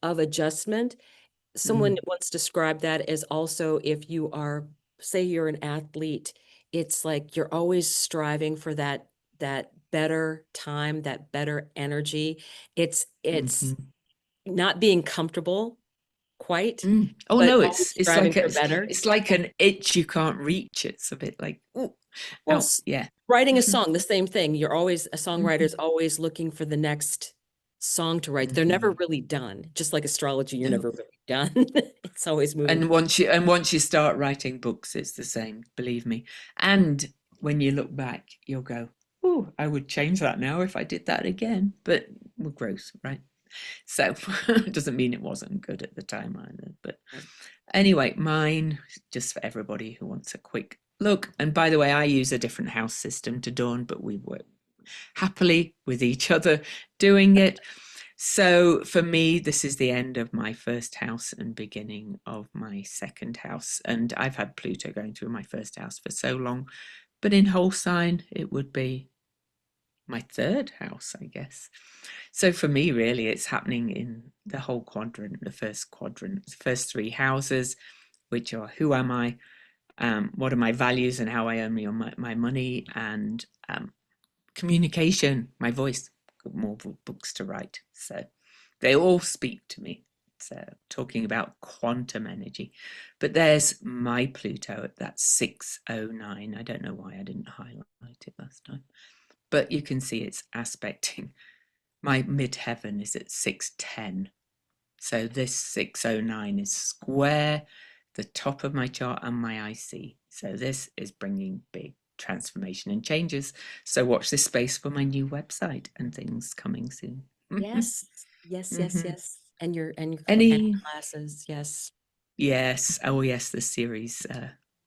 of adjustment. Someone Mm, once described that as also, if you are, say you're an athlete, it's like you're always striving for that better time, that better energy. It's mhm. not being comfortable quite, Mm. Oh but no, always it's striving like for better. it's like an itch you can't reach. It's a bit like, oh, Well, oh yeah. writing a song, the same thing. You're always, a songwriter is Mhm, always looking for the next song to write. They're never mhm. really done. Just like astrology, you're No. never really done. It's always moving. And once you start writing books, it's the same, believe me. And when you look back, you'll go, oh, I would change that now if I did that again. But we're gross, right? So it doesn't mean it wasn't good at the time either. But anyway, mine, just for everybody who wants a quick look. And by the way, I use a different house system to Dawn, but we work happily with each other doing it. So for me, this is the end of my first house and beginning of my second house. And I've had Pluto going through my first house for so long, but in whole sign, it would be my third house, I guess. So for me, really, it's happening in the whole quadrant, the first quadrant, the first three houses, which are who am I, what are my values and how I earn my money, and communication, my voice, more books to write. So they all speak to me. So talking about quantum energy. But there's my Pluto at that 609. I don't know why I didn't highlight it last time. But you can see it's aspecting. My midheaven is at 610. So this 609 is square the top of my chart and my IC. So this is bringing big transformation and changes. So watch this space for my new website and things coming soon. Yes, yes, yes, Mhm. yes. And Any? classes, yes. Yes. Oh, yes. The series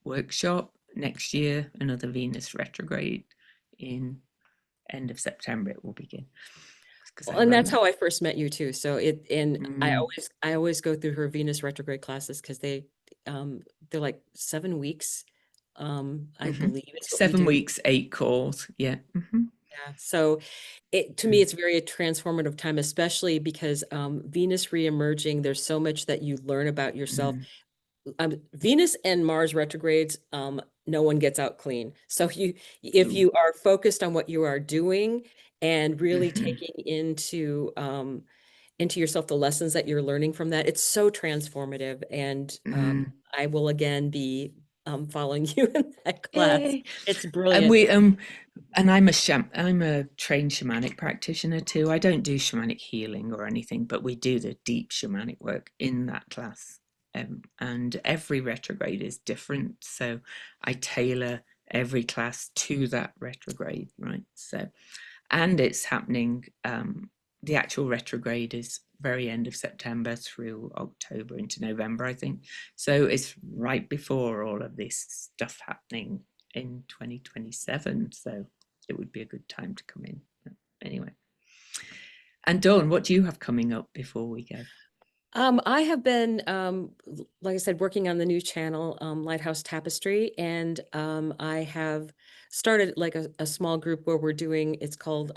workshop next year. Another Venus retrograde in end of September. It will begin because I Well, and run that's that. how I first met you too. So and Mm. I always go through her Venus retrograde classes because they're like 7 weeks, I Hmm. believe is what we 7 do. weeks, 8 calls. Yeah. Hmm. Yeah. So to me, it's very a transformative time, especially because Venus reemerging, there's so much that you learn about yourself. Mm. Venus and Mars retrogrades, no one gets out clean. So if Ooh. you are focused on what you are doing and really Hmm. taking into into yourself the lessons that you're learning from that. It's so transformative. And Mm. I will again be following you in that class. Yay. It's And brilliant. we and I'm a trained shamanic practitioner too. I don't do shamanic healing or anything, but we do the deep shamanic work in that class. And every retrograde is different, so I tailor every class to that retrograde, right? So, and it's happening. The actual retrograde is very end of September through October into November, I think. So it's right before all of this stuff happening in 2027. So it would be a good time to come in. But anyway. And Dawn, what do you have coming up before we go? I have been, like I said, working on the new channel, Lighthouse Tapestry, and I have started like a small group where we're doing, it's called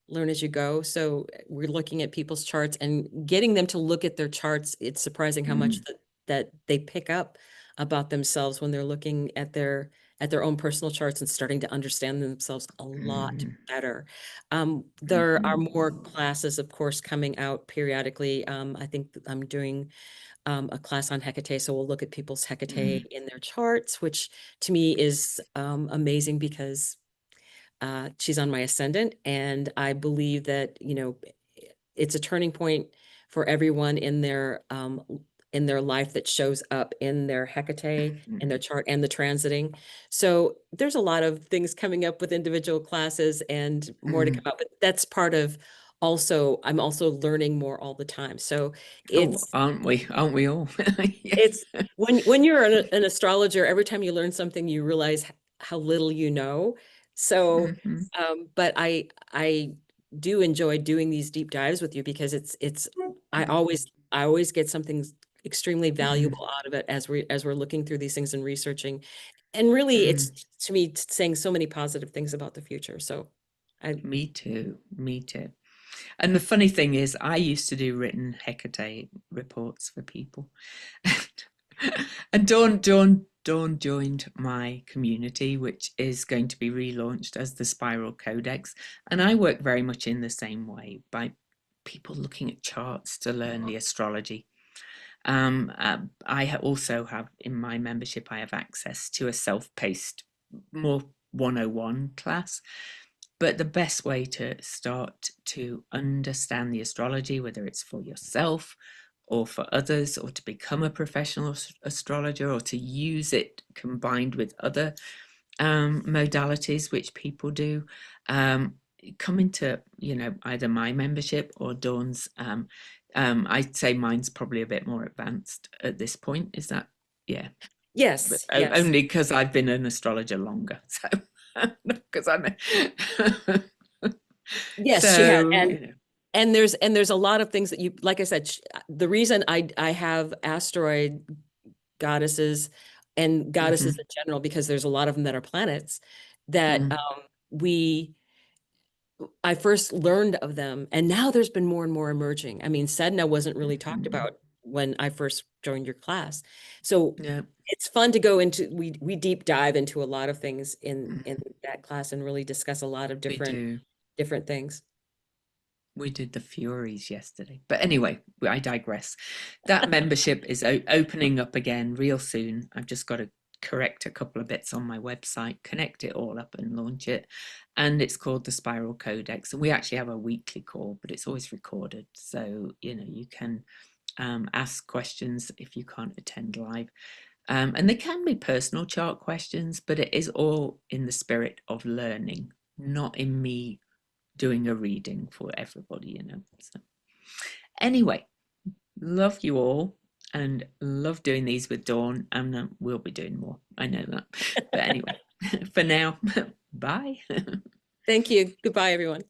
Learn as You Go. So we're looking at people's charts and getting them to look at their charts. It's surprising how much Mm, that they pick up about themselves when they're looking at their own personal charts and starting to understand themselves a lot mm, better. There are mhm, more classes, of course, coming out periodically. I think I'm doing a class on Hecate, so we'll look at people's Hecate mm, in their charts, which to me is amazing because she's on my ascendant, and I believe that, it's a turning point for everyone in their life that shows up in their Hecate, in their mm, chart, and the transiting. So there's a lot of things coming up with individual classes and more to mm. come up, but that's part of also, I'm also learning more all the time. So Oh, it's aren't we? Aren't we all? Yeah. it's when you're an astrologer, every time you learn something, you realize how little you know. So, Mhm, but I do enjoy doing these deep dives with you because it's I always get something extremely mm, valuable out of it as we're looking through these things and researching. And really, mm. it's to me saying so many positive things about the future. So, I Me too. Me too. And the funny thing is, I used to do written Hecate reports for people. And Dawn joined my community, which is going to be relaunched as the Spiral Codex. And I work very much in the same way by people looking at charts to learn the astrology. I also have in my membership, I have access to a self-paced, more 101 class. But the best way to start to understand the astrology, whether it's for yourself or for others, or to become a professional astrologer, or to use it combined with other modalities which people do, come into either my membership or Dawn's. I'd say mine's probably a bit more advanced at this point. Is that, yeah? But yes, yes. only because I've been an astrologer longer, so because I'm. Yes, she had. So And there's a lot of things that you, like I said, the reason I have asteroid goddesses and goddesses mhm, in general, because there's a lot of them that are planets that mm, we I first learned of them, and now there's been more and more emerging. I mean, Sedna wasn't really talked mhm, about when I first joined your class. So yeah, it's fun to go into, we deep dive into a lot of things in mhm, that class and really discuss a lot of we do. different things. We did the Furies yesterday. But anyway, I digress. That membership is opening up again real soon. I've just got to correct a couple of bits on my website, connect it all up and launch it. And it's called the Spiral Codex. And we actually have a weekly call, but it's always recorded. So, you can ask questions if you can't attend live. And they can be personal chart questions, but it is all in the spirit of learning, not in me doing a reading for everybody. So anyway, love you all and love doing these with Dawn, and we'll be doing more. I know that. But anyway, for now, bye. Thank you. Goodbye, everyone.